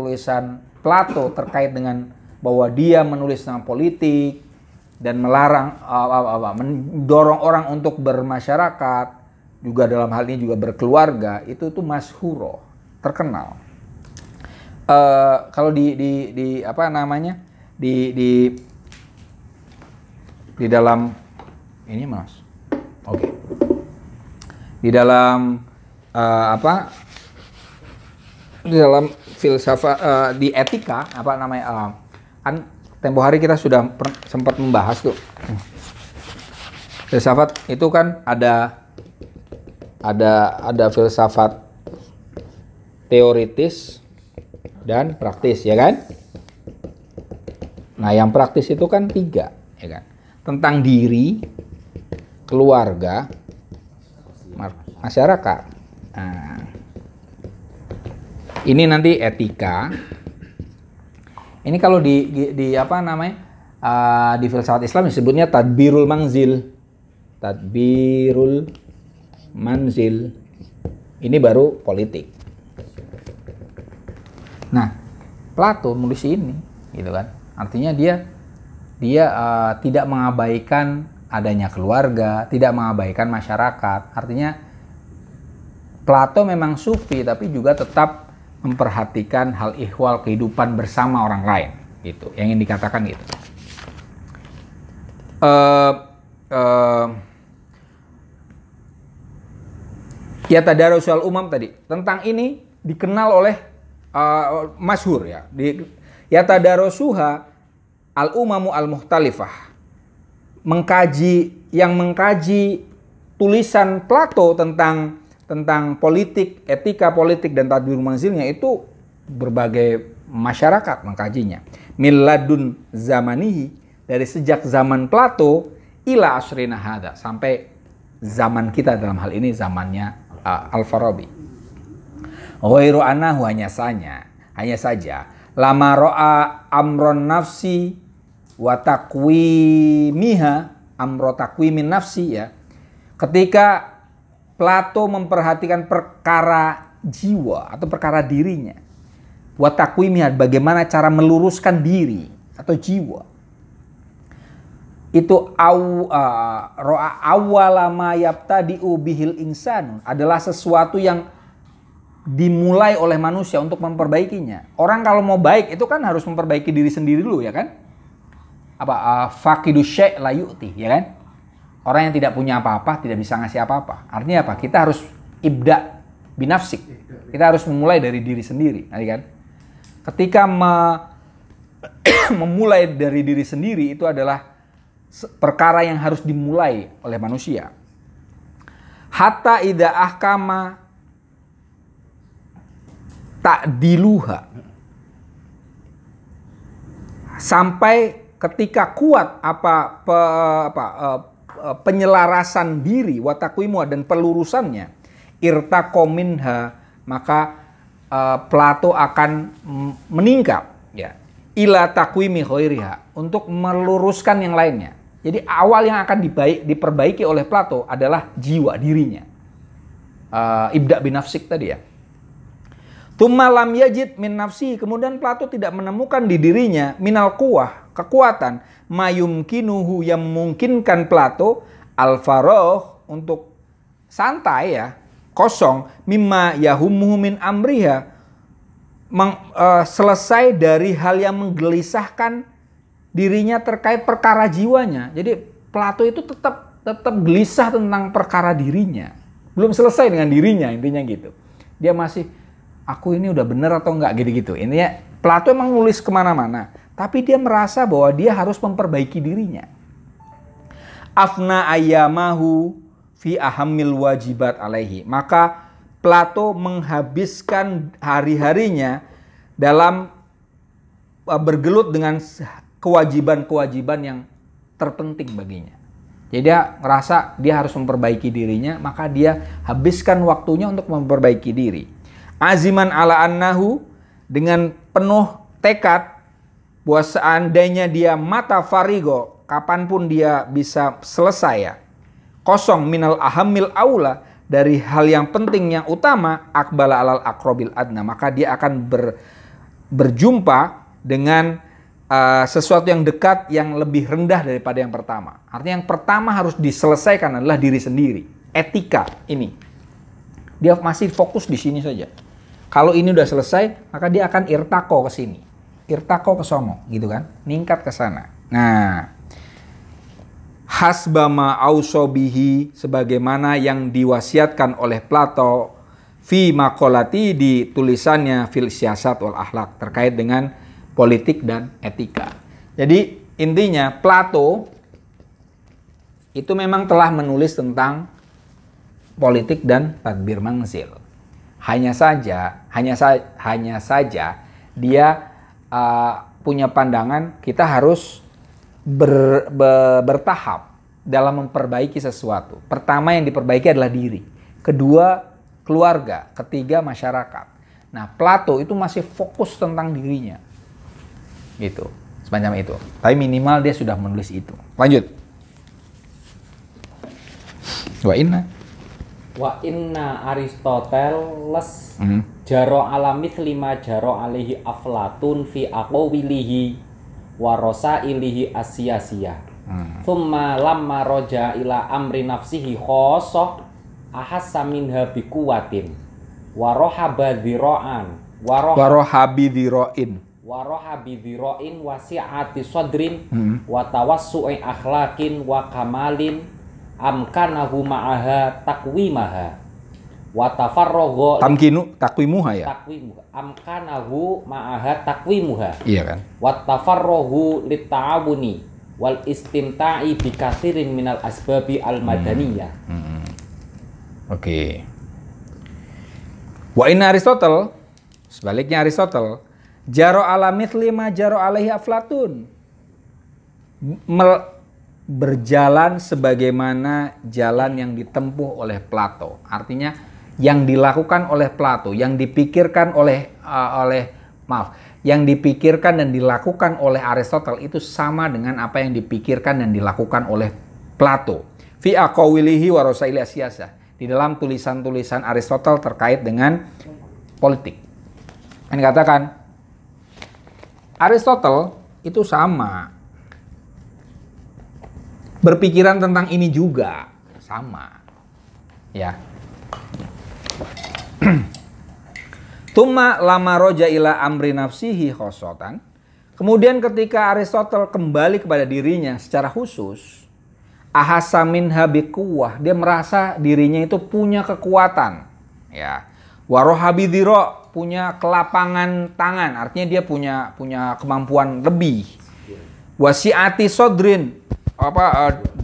Plato terkait dengan bahwa dia menulis tentang politik dan melarang, mendorong orang untuk bermasyarakat, juga dalam hal ini juga berkeluarga, itu masyhuro, terkenal. Kalau di dalam ini Mas, oke, di dalam di dalam filsafat, di etika, kan tempo hari kita sudah sempat membahas tuh. Filsafat itu kan ada filsafat teoritis dan praktis, ya kan? Nah, yang praktis itu kan 3, ya kan? Tentang diri, keluarga, masyarakat. Nah, ini nanti etika. Ini kalau di di filsafat Islam disebutnya tadbirul manzil. Tadbirul manzil. Ini baru politik. Nah, Plato menulis ini, gitu kan? Artinya dia tidak mengabaikan adanya keluarga, tidak mengabaikan masyarakat. Artinya Plato memang sufi, tapi juga tetap memperhatikan hal ihwal kehidupan bersama orang lain, gitu. Yang ingin dikatakan gitu. Ya tadarusul umam tadi, tentang ini dikenal oleh masyhur, ya. Ya tadarusuha al umamu al muhtalifah. Mengkaji tulisan Plato tentang politik, etika politik dan tadbir manzilnya itu berbagai masyarakat mengkajinya. Miladun zamanihi, dari sejak zaman Plato ila asrina hada, sampai zaman kita, dalam hal ini zamannya Al-Farabi. Ghairu anahu, hanya saja lama ro'a amron nafsi wa takwimiha, amro takwimin nafsi ya. Ketika Plato memperhatikan perkara jiwa atau perkara dirinya, wa takwimiha, bagaimana cara meluruskan diri atau jiwa. Itu ro'a awwala ma yabtadi'u bihil insan, adalah sesuatu yang dimulai oleh manusia untuk memperbaikinya. Orang kalau mau baik itu kan harus memperbaiki diri sendiri dulu ya kan? Faqidu syai' la yu'ti, ya kan? Orang yang tidak punya apa-apa tidak bisa ngasih apa-apa. Artinya apa? Kita harus ibda binafsik. Kita harus memulai dari diri sendiri, kan? Ketika memulai dari diri sendiri itu adalah perkara yang harus dimulai oleh manusia. Hatta idza ahkama ta'diluha, sampai ketika kuat penyelarasan diri wa taqwimuha dan pelurusannya, irtaqo minha, maka Plato akan meningkat ya ila taqwimi ghairiha, untuk meluruskan yang lainnya. Jadi awal yang akan diperbaiki oleh Plato adalah jiwa dirinya. Ibda binafsik tadi ya. Tsumma lam yajid min nafsi, kemudian Plato tidak menemukan di dirinya minal quwah, kekuatan, mayumkinuhu, yang memungkinkan Plato al-faragh, untuk santai ya, kosong, mimma yahummuhu min amriha, selesai dari hal yang menggelisahkan dirinya terkait perkara jiwanya. Jadi Plato itu tetap gelisah tentang perkara dirinya. Belum selesai dengan dirinya, intinya gitu. Dia masih, aku ini udah bener atau enggak, gitu-gitu. Intinya Plato emang nulis kemana-mana, tapi dia merasa bahwa dia harus memperbaiki dirinya. Afna ayyamahu fi ahammil wajibat alaihi. Maka Plato menghabiskan hari-harinya dalam bergelut dengan kewajiban-kewajiban yang terpenting baginya. Jadi dia ngerasa dia harus memperbaiki dirinya, maka dia habiskan waktunya untuk memperbaiki diri. Aziman ala annahu, dengan penuh tekad bahwa seandainya dia mata farigo, kapanpun dia bisa selesai ya, kosong minal ahamil aula, dari hal yang penting yang utama, akbala alal akrobil adna, maka dia akan berjumpa dengan sesuatu yang dekat yang lebih rendah daripada yang pertama. Artinya yang pertama harus diselesaikan adalah diri sendiri. Etika ini. Dia masih fokus di sini saja. Kalau ini udah selesai, maka dia akan irtako ke sini. Irtako ke sono, gitu kan? Ningkat ke sana. Nah, hasbama ausobihi, sebagaimana yang diwasiatkan oleh Plato fi maqolati, di tulisannya fil siyasat wal akhlak, terkait dengan politik dan etika. Jadi intinya Plato itu memang telah menulis tentang politik dan tadbir manzil. Hanya saja dia punya pandangan kita harus bertahap dalam memperbaiki sesuatu. Pertama yang diperbaiki adalah diri. Kedua, keluarga. Ketiga, masyarakat. Nah, Plato itu masih fokus tentang dirinya. Gitu. Semacam itu. Tapi minimal dia sudah menulis itu. Lanjut. Wa inna Aristoteles jaro alamith lima jaro alihi Aflatun fi aqwilihi wa rosailihi asyasiyah. Thumma lamma roja ila amri nafsihi khosoh ahassa minha bikuwatin wa rohaba dhiro'an wa rohabi dhiro'in wa si'ati sodrin wa tawassu'i akhlaqin wa kamalin amkanahu ma'aha takwimaha wa tafarrogho takwimuha ya? Amkanahu ma'aha takwimuha. Iya kan? Wa tafarroghu litta'awuni wal istimta'i bikathirin minal asbabi al-madaniyah. Oke. Wa inna Aristotle, sebaliknya Aristotle, jaro ala mithli ma jaro alaihi Aflatun, berjalan sebagaimana jalan yang ditempuh oleh Plato. Artinya yang dilakukan oleh Plato, yang dipikirkan oleh yang dipikirkan dan dilakukan oleh Aristotle itu sama dengan apa yang dipikirkan dan dilakukan oleh Plato. Fi aqawilihi wa rasaili siyasah. Di dalam tulisan-tulisan Aristotle terkait dengan politik. Yang dikatakan Aristotle itu sama. Berpikiran tentang ini juga sama. Ya. Tumma lama roja ila amri nafsihi khosotan. Kemudian ketika Aristotle kembali kepada dirinya secara khusus, ahassa minha biquwwah, dia merasa dirinya itu punya kekuatan, ya. Waroha bidhira, punya kelapangan tangan, artinya dia punya kemampuan lebih. Wasi'ati sodrin,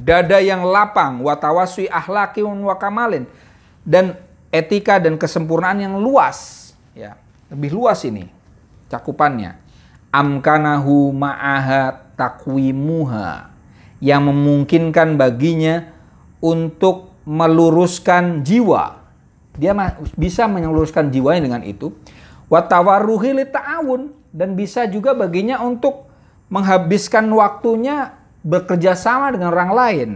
dada yang lapang, watawaswi ahlaki wa kamalin, dan etika dan kesempurnaan yang luas. Ya, lebih luas ini cakupannya. Amkanahu ma'aha takwimuha, yang memungkinkan baginya untuk meluruskan jiwa. Dia bisa meluruskan jiwanya dengan itu. Wa tawarruhi li ta'awun, dan bisa juga baginya untuk menghabiskan waktunya bekerja sama dengan orang lain.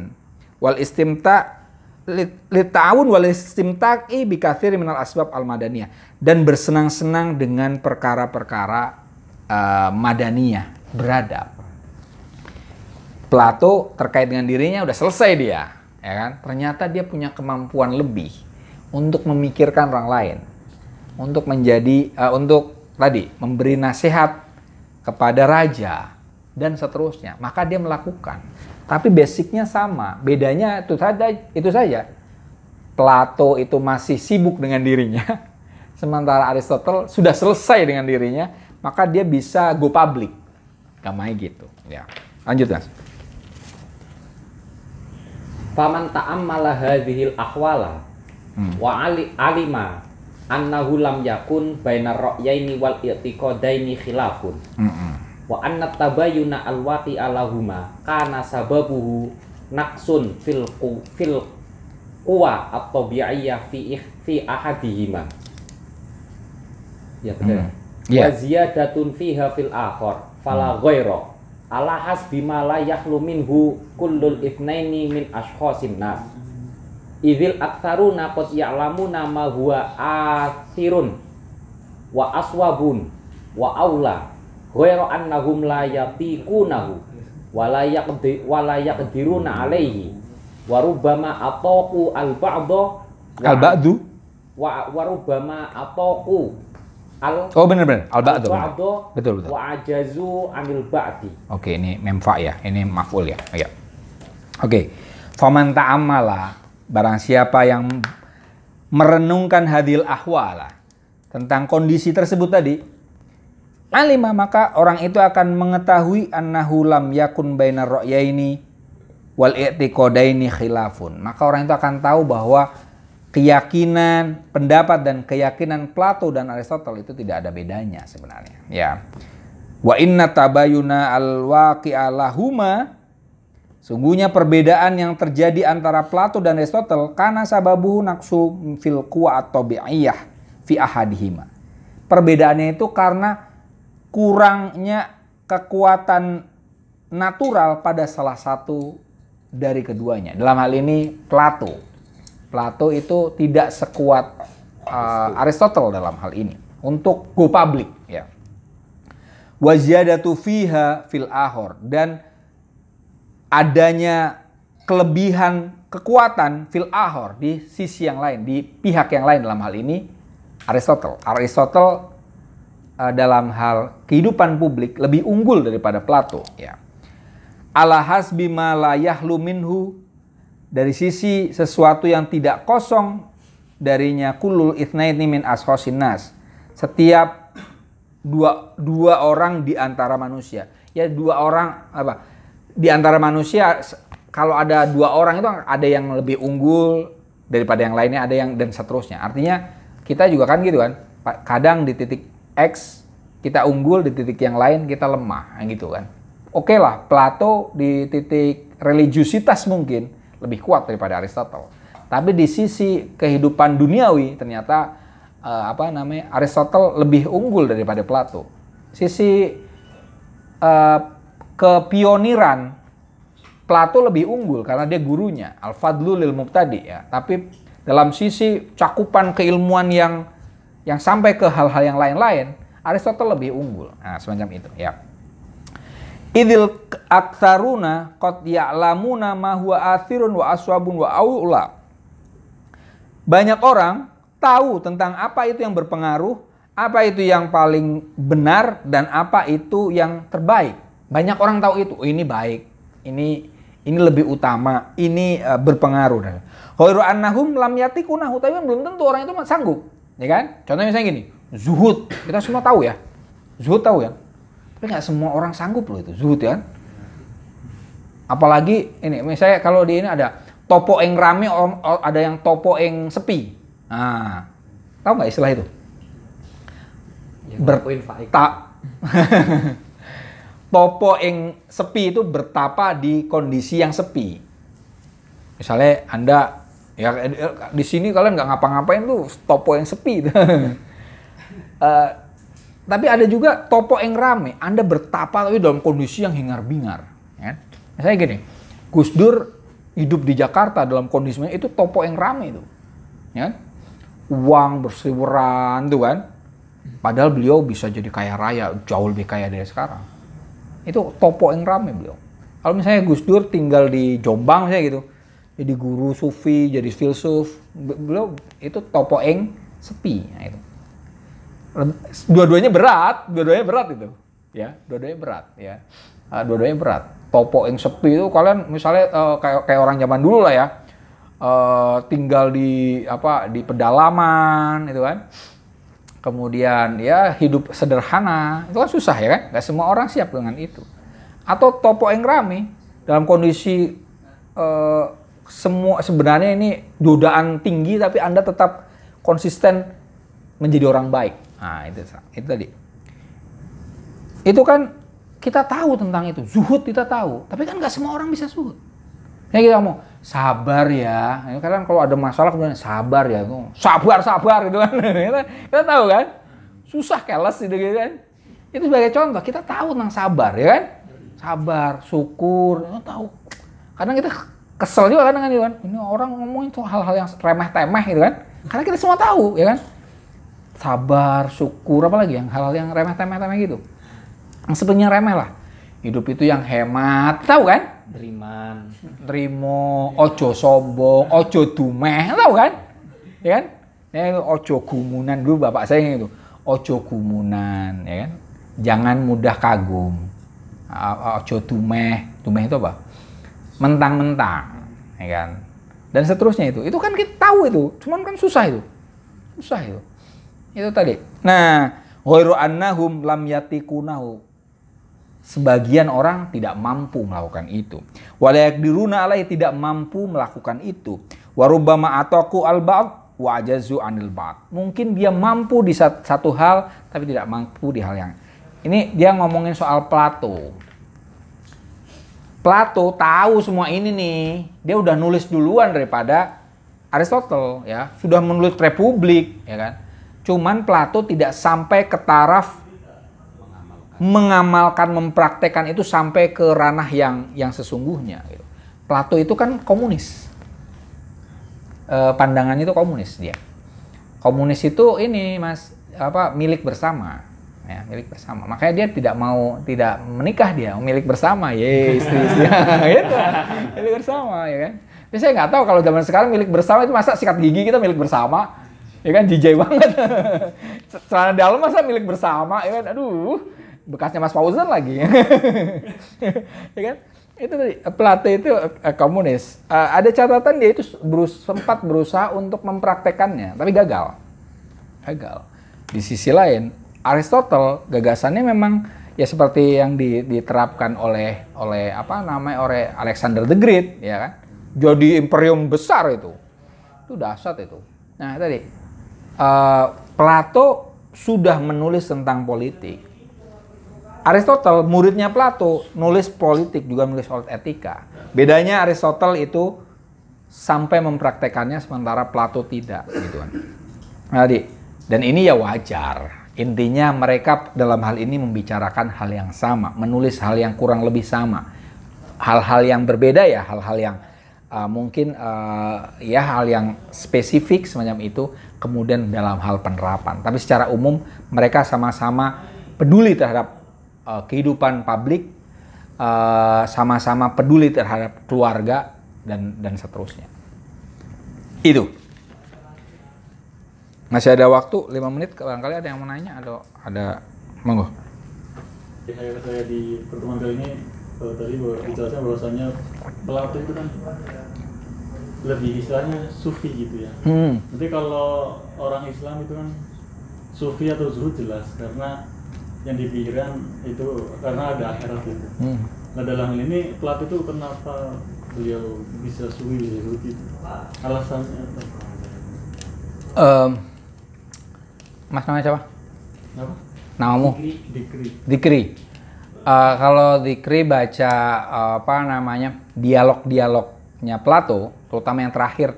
Wal istimta li ta'awun wal istimta'i bi katsiri minal asbab al madaniyah, dan bersenang-senang dengan perkara-perkara madaniyah, beradab. Plato terkait dengan dirinya udah selesai dia, ya kan? Ternyata dia punya kemampuan lebih untuk memikirkan orang lain, untuk menjadi untuk tadi memberi nasihat kepada raja dan seterusnya. Maka dia melakukan. Tapi basicnya sama, bedanya itu saja. Plato itu masih sibuk dengan dirinya, sementara Aristotle sudah selesai dengan dirinya, maka dia bisa go public. Gamai gitu. Ya. Lanjut, Mas. Faman ta'ammala hadhil ahwala wa alima annahu lam yakun bainar ra'yaini wal i'tiqadaini khilafun. Wa anna tabayyuna alwaqi alahuma kana sababuhu naqsun fil quwa at-tabi'iyyah fi ahadihima. Ya benar. Wa ziyadatun fiha fil akhar fala ghaira ala hasbi ma la yakhlu minhu kullul itsnaini min ashkhasin nas. Idzil aktsaruna qad ya'lamuna ma huwa athirun wa aswabun wa aula ghairu annahum la yatiqunahu wa la yaqdiruna alaihi wa rubbama ataqu al-ba'du wa rubbama ataqu benar al-ba'du. Betul. Wa ajazu anil ba'di. Oke, ini memfa ya, ini maf'ul ya. Ya. Oke. Faman ta'ammala, barang siapa yang merenungkan hadil ahwala, tentang kondisi tersebut tadi, alima, maka orang itu akan mengetahui annahu lam yakun bainar ra'yaini wal i'tiqadaini khilafun. Maka orang itu akan tahu bahwa keyakinan, pendapat dan keyakinan Plato dan Aristotle itu tidak ada bedanya sebenarnya. Ya. Wa inna tabayuna al-waqi'a lahuma, sungguhnya perbedaan yang terjadi antara Plato dan Aristotle karena sababuhu naqsu fil quwa at-tabi'iyyah fi ahadihima. Perbedaannya itu karena kurangnya kekuatan natural pada salah satu dari keduanya. Dalam hal ini Plato itu tidak sekuat Aristotle dalam hal ini untuk go public, ya. Wa ziyadatu fiha fil akhar, dan adanya kelebihan kekuatan fil akhar di sisi yang lain, di pihak yang lain, dalam hal ini Aristotle dalam hal kehidupan publik lebih unggul daripada Plato, ya. Ala hasbi ma la yahlu minhu, dari sisi sesuatu yang tidak kosong darinya, kulul itsnaini min ashkhasin nas, setiap dua orang di antara manusia. Ya, dua orang di antara manusia, kalau ada dua orang itu ada yang lebih unggul daripada yang lainnya, ada yang dan seterusnya. Artinya kita juga kan gitu kan. Kadang di titik X kita unggul, di titik yang lain kita lemah, gitu kan. Oke lah, Plato di titik religiusitas mungkin lebih kuat daripada Aristotle. Tapi di sisi kehidupan duniawi ternyata Aristotle lebih unggul daripada Plato. Sisi kepioniran Plato lebih unggul karena dia gurunya, al-fadlu lil muqtadi ya. Tapi dalam sisi cakupan keilmuan yang sampai ke hal-hal yang lain-lain, Aristotle lebih unggul. Nah, semacam itu ya. Idil aktsaruna qad ya'lamuna ma huwa athirun wa aswabun wa aula. Banyak orang tahu tentang apa itu yang berpengaruh, apa itu yang paling benar, dan apa itu yang terbaik. Banyak orang tahu itu. Oh, ini baik, ini lebih utama, ini berpengaruh. Khairu annahum lam yatikunahu, tapi belum tentu orang itu sanggup, ya kan? Contohnya misalnya gini, zuhud, kita semua tahu ya, zuhud tahu ya. Tapi nggak semua orang sanggup loh itu zuhud ya. Apalagi ini, misalnya kalau di ini ada topo eng rame, ada yang topo eng sepi. Nah, tahu nggak istilah itu? Topo eng sepi itu bertapa di kondisi yang sepi. Misalnya Anda ya di sini kalian nggak ngapa-ngapain tuh topo yang sepi. Tapi ada juga topo yang rame. Anda bertapa tapi dalam kondisi yang hingar-bingar. Ya. Misalnya gini, Gus Dur hidup di Jakarta dalam kondisinya itu topo yang rame itu. Ya. Uang berseliweran tuh kan. Padahal beliau bisa jadi kaya raya, jauh lebih kaya dari sekarang. Itu topo yang rame beliau. Kalau misalnya Gus Dur tinggal di Jombang misalnya gitu, jadi guru sufi, jadi filsuf, beliau itu topo yang sepi. Nah, itu. Dua-duanya berat itu, ya, dua-duanya berat, ya, dua-duanya berat. Topo yang sepi itu kalian misalnya kayak orang zaman dulu lah ya, tinggal di pedalaman, itu kan, kemudian ya hidup sederhana, itu kan susah ya kan, nggak semua orang siap dengan itu. Atau topo yang rame dalam kondisi semua sebenarnya ini godaan tinggi, tapi Anda tetap konsisten menjadi orang baik. Nah, itu tadi. Itu kan kita tahu tentang itu. Zuhud kita tahu. Tapi kan nggak semua orang bisa zuhud. Ya kita mau sabar ya. Karena kalau ada masalah kemudian sabar ya. Sabar gitu kan. Kita tahu kan. Susah keles gitu kan. Itu sebagai contoh. Kita tahu tentang sabar ya kan. Sabar, syukur. Kita tahu. Kadang kita kesel juga kan. Ini orang ngomongin tuh hal-hal yang remeh-temeh gitu kan. Karena kita semua tahu ya kan. Sabar, syukur, apa lagi yang hal-hal yang remeh-temeh gitu. Yang sebenarnya remeh lah. Hidup itu yang hemat, tahu kan? Trimo, ojo sombong, ojo dumeh, tahu kan? Ya kan? Ya, ojo gumunan dulu bapak saya itu. Ojo gumunan, ya kan? Jangan mudah kagum. Ojo dumeh itu apa? Mentang-mentang, ya kan? Dan seterusnya itu. Itu kan kita tahu itu, cuman kan susah itu. Itu tadi. Nah, ghairu annahum lam yatikunahu. Sebagian orang tidak mampu melakukan itu. Wala yaqdiruna alaihi, tidak mampu melakukan itu. Wa rubbama ataku al-ba'd wa ajazu anil ba'd. Mungkin dia mampu di satu hal tapi tidak mampu di hal yang. Ini dia ngomongin soal Plato. Plato tahu semua ini nih. Dia udah nulis duluan daripada Aristotle ya. Sudah menulis Republik ya kan. Cuman Plato tidak sampai ke taraf mengamalkan, mempraktekkan itu sampai ke ranah yang sesungguhnya. Gitu. Plato itu kan komunis. Pandangannya itu komunis dia. Komunis itu ini mas milik bersama, ya, milik bersama. Makanya dia tidak menikah dia, milik bersama, istri gitu, milik bersama ya kan. Tapi saya nggak tahu kalau zaman sekarang milik bersama itu masa sikat gigi kita milik bersama. Ya kan jijai banget. Celana dalam masa milik bersama, ya kan? Aduh, bekasnya Mas Fauzan lagi. Ya kan? Itu tadi Plato itu komunis. Ada catatan dia itu sempat berusaha untuk mempraktekannya, tapi gagal. Di sisi lain, Aristotle gagasannya memang ya seperti yang diterapkan oleh Alexander the Great, ya kan? Jadi imperium besar itu. Itu dahsyat itu. Nah, tadi Plato sudah menulis tentang politik. Aristotle, muridnya Plato, nulis politik, juga nulis soal etika. Bedanya Aristotle itu sampai mempraktekannya, sementara Plato tidak, gitu kan. Jadi, Dan ini ya wajar. Intinya mereka dalam hal ini membicarakan hal yang sama, menulis hal yang kurang lebih sama. Hal-hal yang berbeda ya, hal-hal yang mungkin ya hal yang spesifik semacam itu, kemudian dalam hal penerapan. Tapi secara umum mereka sama-sama peduli terhadap kehidupan publik, sama-sama peduli terhadap keluarga dan seterusnya. Itu. Masih ada waktu 5 menit, barangkali ada yang mau nanya atau ada monggo. Saya di pertemuan kali ini tadi dijelaskan bahwasanya Plato itu kan lebih istilahnya sufi gitu ya. Nanti kalau orang Islam itu kan sufi atau zuhud jelas karena yang dipikirkan itu karena ada akhirat gitu. Nah dalam hal ini Plato itu kenapa beliau bisa sufi bisa zuhud itu? Alasannya apa? Mas namanya siapa? Apa? Namamu? Dikri. Kalau Dikri baca apa namanya dialog-dialognya Plato, terutama yang terakhir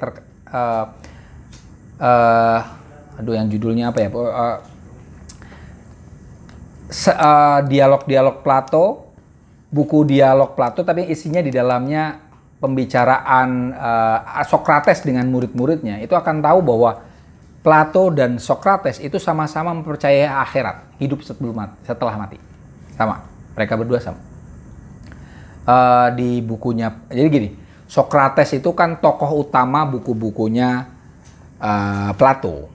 yang judulnya apa ya? Dialog-dialog Plato, buku dialog Plato, tapi isinya di dalamnya pembicaraan Sokrates dengan murid-muridnya, itu akan tahu bahwa Plato dan Sokrates itu sama-sama mempercayai akhirat, hidup setelah mati. Sama, mereka berdua sama. Di bukunya, jadi gini, Sokrates itu kan tokoh utama buku-bukunya Plato.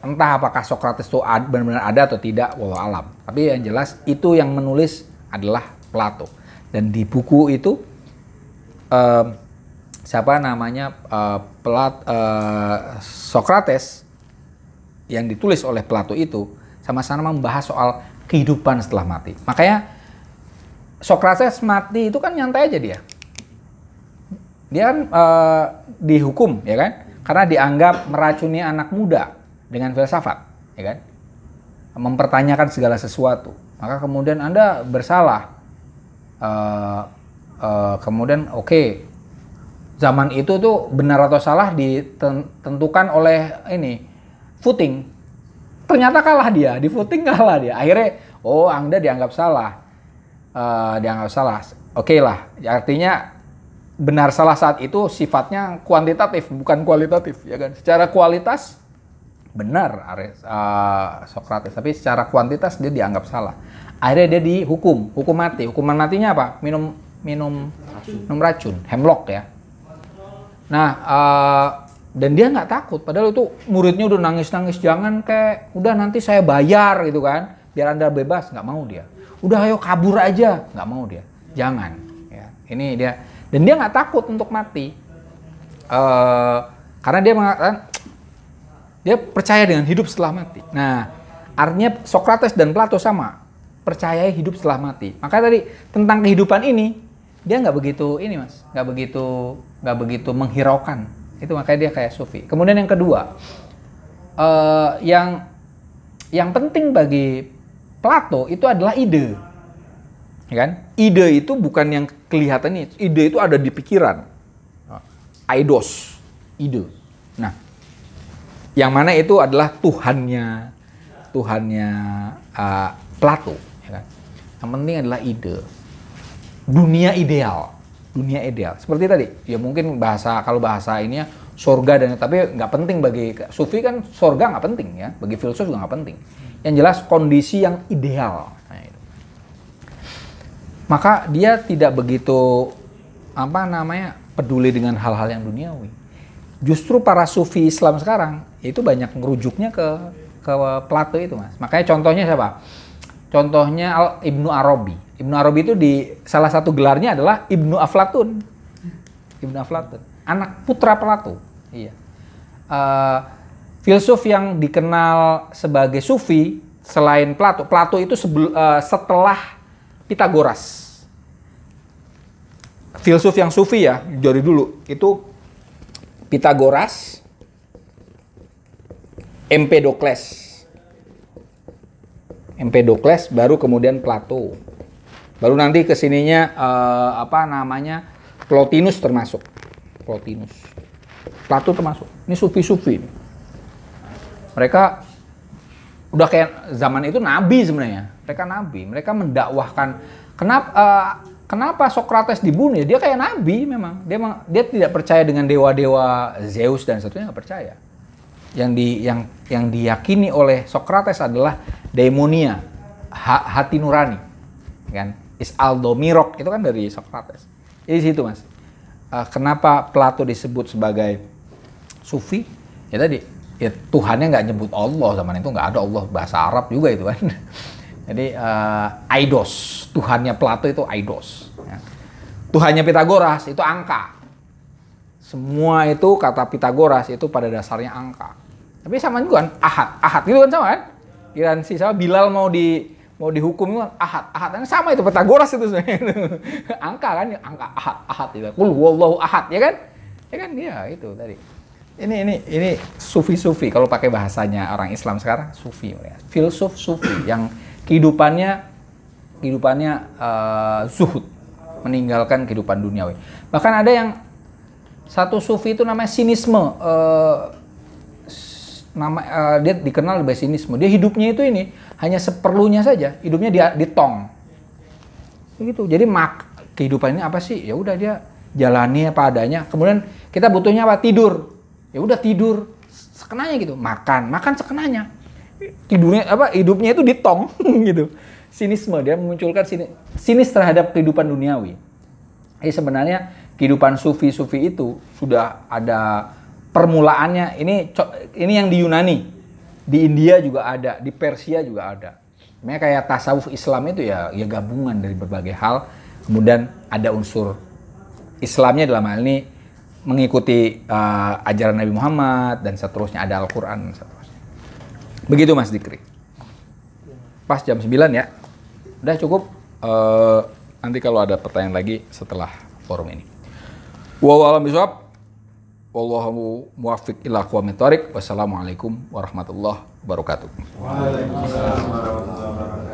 Entah apakah Sokrates itu benar-benar ada atau tidak, wallahu alam. Tapi yang jelas itu yang menulis adalah Plato. Dan di buku itu Sokrates yang ditulis oleh Plato itu sama-sama membahas soal kehidupan setelah mati. Makanya Sokrates mati itu kan nyantai aja dia. Dia kan dihukum, ya kan? Karena dianggap meracuni anak muda dengan filsafat, ya kan? Mempertanyakan segala sesuatu. Maka kemudian Anda bersalah. Kemudian oke. Zaman itu tuh benar atau salah ditentukan oleh ini voting. Ternyata kalah dia, di voting kalah dia. Akhirnya, Anda dianggap salah, Oke lah, artinya benar salah saat itu sifatnya kuantitatif, bukan kualitatif, ya kan? Secara kualitas benar Sokrates, tapi secara kuantitas dia dianggap salah. Akhirnya dia dihukum, hukum mati. Hukuman matinya apa? Minum racun, hemlock ya. Nah, dan dia nggak takut, padahal itu muridnya udah nangis-nangis, jangan kayak, udah nanti saya bayar gitu kan, biar Anda bebas, nggak mau dia. Udah ayo kabur aja, nggak mau dia, jangan. Ya, ini dia, dan dia nggak takut untuk mati, karena dia mengatakan dia percaya dengan hidup setelah mati. Nah, artinya Sokrates dan Plato sama, percaya hidup setelah mati. Makanya tadi tentang kehidupan ini dia nggak begitu ini mas, nggak begitu menghiraukan. Itu makanya dia kayak sufi. Kemudian yang kedua, yang penting bagi Plato itu adalah ide, ya kan? Ide itu bukan yang kelihatan ini, ide itu ada di pikiran, eidos, ide. Nah, yang mana itu adalah Tuhannya Plato, ya kan? Yang penting adalah ide. Dunia ideal. Seperti tadi, ya mungkin kalau bahasa ini ya surga tapi nggak penting bagi sufi kan, surga nggak penting ya, bagi filsuf juga nggak penting. Yang jelas kondisi yang ideal. Nah, itu. Maka dia tidak begitu peduli dengan hal-hal yang duniawi. Justru para sufi Islam sekarang itu banyak ngerujuknya ke Plato itu mas. Makanya contohnya siapa? Contohnya Ibnu Arabi. Ibnu Arabi itu di salah satu gelarnya adalah Ibnu Aflatun. Anak putra Plato. Iya. Filsuf yang dikenal sebagai sufi selain Plato. Plato itu setelah Pitagoras. Filsuf yang sufi ya dari dulu itu Pitagoras, Empedokles, baru kemudian Plato. Baru nanti kesininya Plotinus termasuk. Plato termasuk. Ini sufi-sufi. Mereka Udah kayak zaman itu nabi sebenarnya. Mereka nabi, mereka mendakwahkan. Kenapa Socrates dibunuh? Dia kayak nabi memang. Dia tidak percaya dengan dewa-dewa Zeus dan seterusnya, nggak percaya. Yang diyakini oleh Socrates adalah daimonia, hati nurani, kan? Aldomirok itu kan dari Socrates. Jadi situ mas. Kenapa Plato disebut sebagai sufi? Ya tadi, ya Tuhannya nggak nyebut Allah zaman itu, nggak ada Allah, bahasa Arab juga itu kan. Jadi eidos, Tuhannya Plato itu eidos. Ya. Tuhannya Pitagoras itu angka. Semua itu kata Pitagoras itu pada dasarnya angka. Tapi sama juga kan ahad gitu kan sama kan? Kirain si sama Bilal mau dihukum itu kan ahad sama itu Pitagoras itu sebenarnya. Angka kan, angka ahad itu. Qul huwallahu ahad ya kan? Ya kan dia itu tadi. Ini sufi kalau pakai bahasanya orang Islam sekarang sufi, filsuf sufi yang kehidupannya zuhud, meninggalkan kehidupan duniawi. Bahkan ada yang satu sufi itu namanya sinisme, dia dikenal sebagai sinisme. Dia hidupnya itu ini hanya seperlunya saja, hidupnya dia di tong. Begitu. Jadi kehidupan ini apa sih? Ya udah dia jalani apa adanya. Kemudian kita butuhnya apa? Tidur. Ya udah tidur sekenanya gitu. Makan sekenanya. Tidurnya hidupnya itu di tong gitu. Sinisme, dia memunculkan sinis terhadap kehidupan duniawi. Jadi sebenarnya kehidupan sufi itu sudah ada permulaannya. Ini yang di Yunani, di India juga ada, di Persia juga ada. Sebenarnya kayak tasawuf Islam itu ya gabungan dari berbagai hal. Kemudian ada unsur Islamnya dalam hal ini mengikuti ajaran Nabi Muhammad dan seterusnya, ada Al-Quran dan seterusnya. Begitu Mas Dikri. Pas jam 9 ya. Udah cukup. Nanti kalau ada pertanyaan lagi setelah forum ini. Wallahu a'lam bishawab. Wallahu muwaffiq ila aqwamit thoriq. Wassalamualaikum warahmatullahi wabarakatuh. Waalaikumsalam warahmatullahi wabarakatuh.